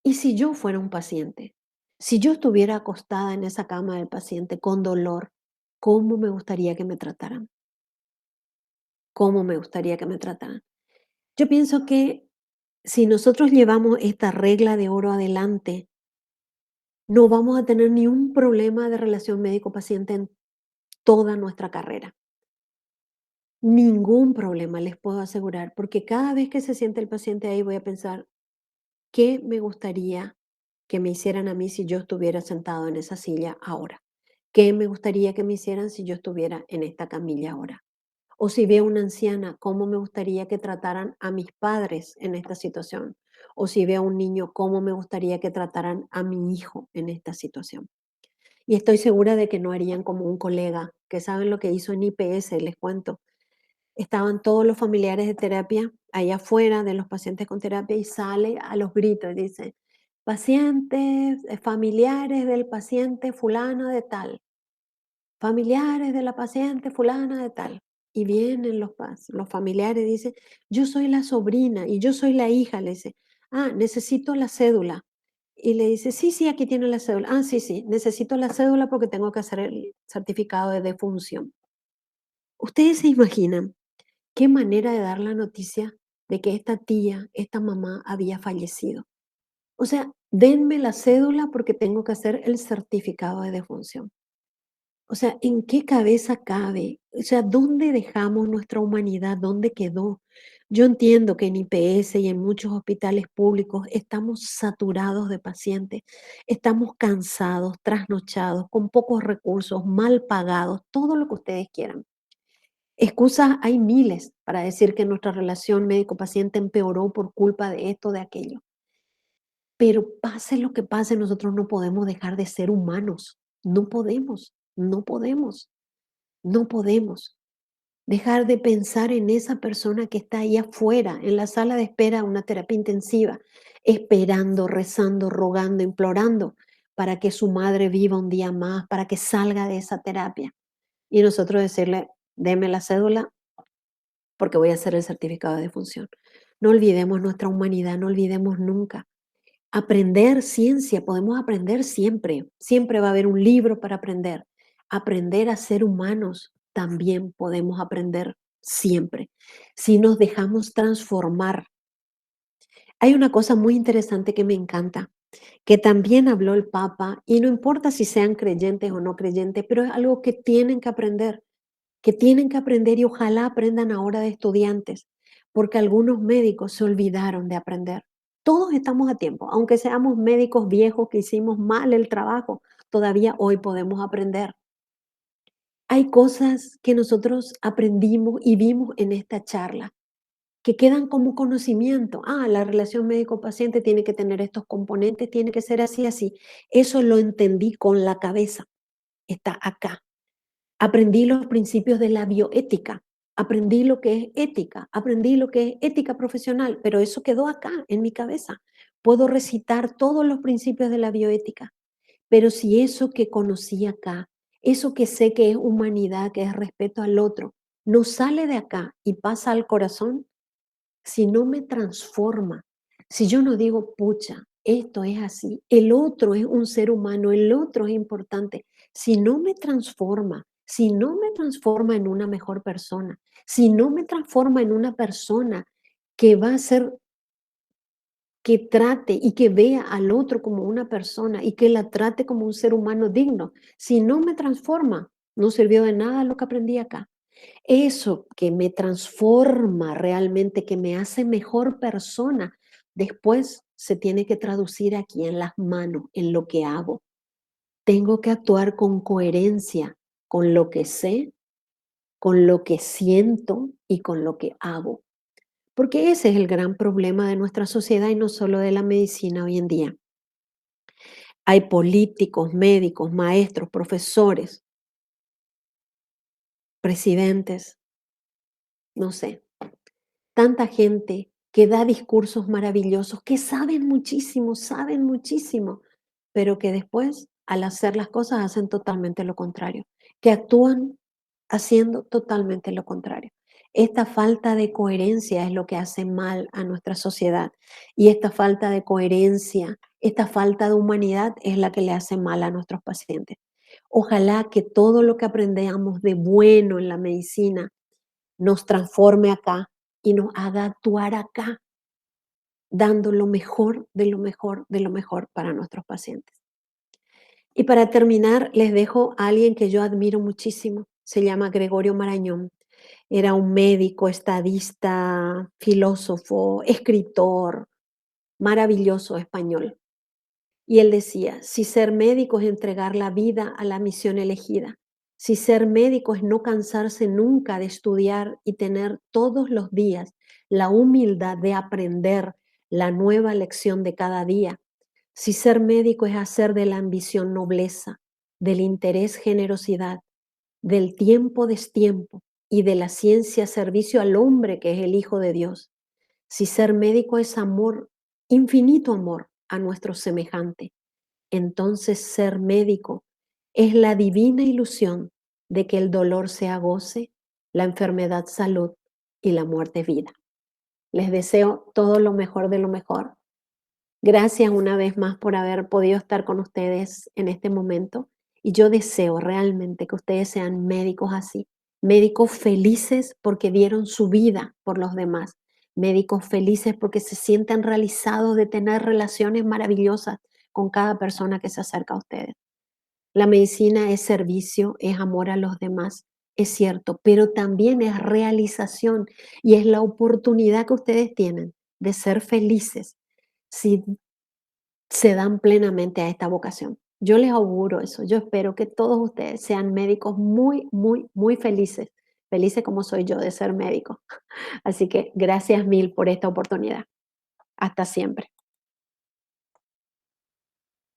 ¿Y si yo fuera un paciente? Si yo estuviera acostada en esa cama del paciente con dolor, ¿cómo me gustaría que me trataran? ¿Cómo me gustaría que me trataran? Yo pienso que si nosotros llevamos esta regla de oro adelante, no vamos a tener ni un problema de relación médico-paciente en toda nuestra carrera. Ningún problema, les puedo asegurar, porque cada vez que se siente el paciente ahí voy a pensar, ¿qué me gustaría que me hicieran a mí si yo estuviera sentado en esa silla ahora? ¿Qué me gustaría que me hicieran si yo estuviera en esta camilla ahora? O si veo una anciana, ¿cómo me gustaría que trataran a mis padres en esta situación? O si veo a un niño, ¿cómo me gustaría que trataran a mi hijo en esta situación? Y estoy segura de que no harían como un colega, que saben lo que hizo en IPS, les cuento. Estaban todos los familiares de terapia allá afuera de los pacientes con terapia y sale a los gritos y dice, pacientes, familiares del paciente fulano de tal, familiares de la paciente fulana de tal. Y vienen los familiares y dicen, yo soy la sobrina y yo soy la hija, le dice, necesito la cédula. Y le dice, sí, sí, aquí tiene la cédula. Sí, sí, necesito la cédula porque tengo que hacer el certificado de defunción. ¿Ustedes se imaginan qué manera de dar la noticia de que esta tía, esta mamá había fallecido? O sea, denme la cédula porque tengo que hacer el certificado de defunción. O sea, ¿en qué cabeza cabe? O sea, ¿dónde dejamos nuestra humanidad? ¿Dónde quedó? Yo entiendo que en IPS y en muchos hospitales públicos estamos saturados de pacientes, estamos cansados, trasnochados, con pocos recursos, mal pagados, todo lo que ustedes quieran. Excusas hay miles para decir que nuestra relación médico-paciente empeoró por culpa de esto, de aquello. Pero pase lo que pase, nosotros no podemos dejar de ser humanos. No podemos, no podemos, no podemos. Dejar de pensar en esa persona que está ahí afuera, en la sala de espera de una terapia intensiva, esperando, rezando, rogando, implorando para que su madre viva un día más, para que salga de esa terapia. Y nosotros decirle, deme la cédula porque voy a hacer el certificado de defunción. No olvidemos nuestra humanidad, no olvidemos nunca. Aprender ciencia, podemos aprender siempre. Siempre va a haber un libro para aprender. Aprender a ser humanos también podemos aprender siempre. Si nos dejamos transformar. Hay una cosa muy interesante que me encanta, que también habló el Papa, y no importa si sean creyentes o no creyentes, pero es algo que tienen que aprender y ojalá aprendan ahora de estudiantes, porque algunos médicos se olvidaron de aprender. Todos estamos a tiempo, aunque seamos médicos viejos que hicimos mal el trabajo, todavía hoy podemos aprender. Hay cosas que nosotros aprendimos y vimos en esta charla que quedan como conocimiento. Ah, la relación médico-paciente tiene que tener estos componentes, tiene que ser así, así. Eso lo entendí con la cabeza. Está acá. Aprendí los principios de la bioética, aprendí lo que es ética, aprendí lo que es ética profesional, pero eso quedó acá en mi cabeza. Puedo recitar todos los principios de la bioética, pero si eso que conocí acá, eso que sé que es humanidad, que es respeto al otro, no sale de acá y pasa al corazón, si no me transforma, si yo no digo, pucha, esto es así, el otro es un ser humano, el otro es importante, si no me transforma, si no me transforma en una mejor persona, si no me transforma en una persona que va a ser, que trate y que vea al otro como una persona y que la trate como un ser humano digno, si no me transforma, no sirvió de nada lo que aprendí acá. Eso que me transforma realmente, que me hace mejor persona, después se tiene que traducir aquí en las manos, en lo que hago. Tengo que actuar con coherencia con lo que sé, con lo que siento y con lo que hago. Porque ese es el gran problema de nuestra sociedad y no solo de la medicina hoy en día. Hay políticos, médicos, maestros, profesores, presidentes, no sé, tanta gente que da discursos maravillosos, que saben muchísimo, pero que después, al hacer las cosas, hacen totalmente lo contrario, que actúan haciendo totalmente lo contrario. Esta falta de coherencia es lo que hace mal a nuestra sociedad y esta falta de coherencia, esta falta de humanidad es la que le hace mal a nuestros pacientes. Ojalá que todo lo que aprendamos de bueno en la medicina nos transforme acá y nos haga actuar acá, dando lo mejor de lo mejor de lo mejor para nuestros pacientes. Y para terminar, les dejo a alguien que yo admiro muchísimo. Se llama Gregorio Marañón. Era un médico, estadista, filósofo, escritor, maravilloso español. Y él decía, si ser médico es entregar la vida a la misión elegida, si ser médico es no cansarse nunca de estudiar y tener todos los días la humildad de aprender la nueva lección de cada día, si ser médico es hacer de la ambición nobleza, del interés generosidad, del tiempo destiempo y de la ciencia servicio al hombre que es el Hijo de Dios, si ser médico es amor, infinito amor a nuestro semejante, entonces ser médico es la divina ilusión de que el dolor sea goce, la enfermedad salud y la muerte vida. Les deseo todo lo mejor de lo mejor. Gracias una vez más por haber podido estar con ustedes en este momento y yo deseo realmente que ustedes sean médicos así, médicos felices porque dieron su vida por los demás, médicos felices porque se sienten realizados de tener relaciones maravillosas con cada persona que se acerca a ustedes. La medicina es servicio, es amor a los demás, es cierto, pero también es realización y es la oportunidad que ustedes tienen de ser felices si se dan plenamente a esta vocación. Yo les auguro eso. Yo espero que todos ustedes sean médicos muy, muy, muy felices, felices como soy yo de ser médico. Así que gracias mil por esta oportunidad. Hasta siempre.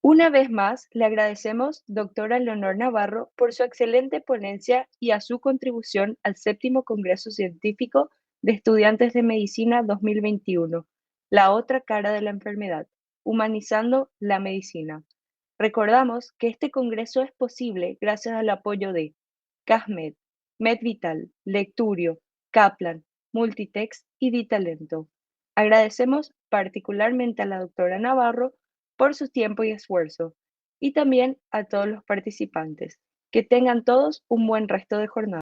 Una vez más, le agradecemos, doctora Leonor Navarro, por su excelente ponencia y a su contribución al séptimo Congreso Científico de Estudiantes de Medicina 2021, La otra cara de la enfermedad, humanizando la medicina. Recordamos que este congreso es posible gracias al apoyo de CASMED, MedVital, Lecturio, Kaplan, Multitext y Ditalento. Agradecemos particularmente a la doctora Navarro por su tiempo y esfuerzo, y también a todos los participantes. Que tengan todos un buen resto de jornada.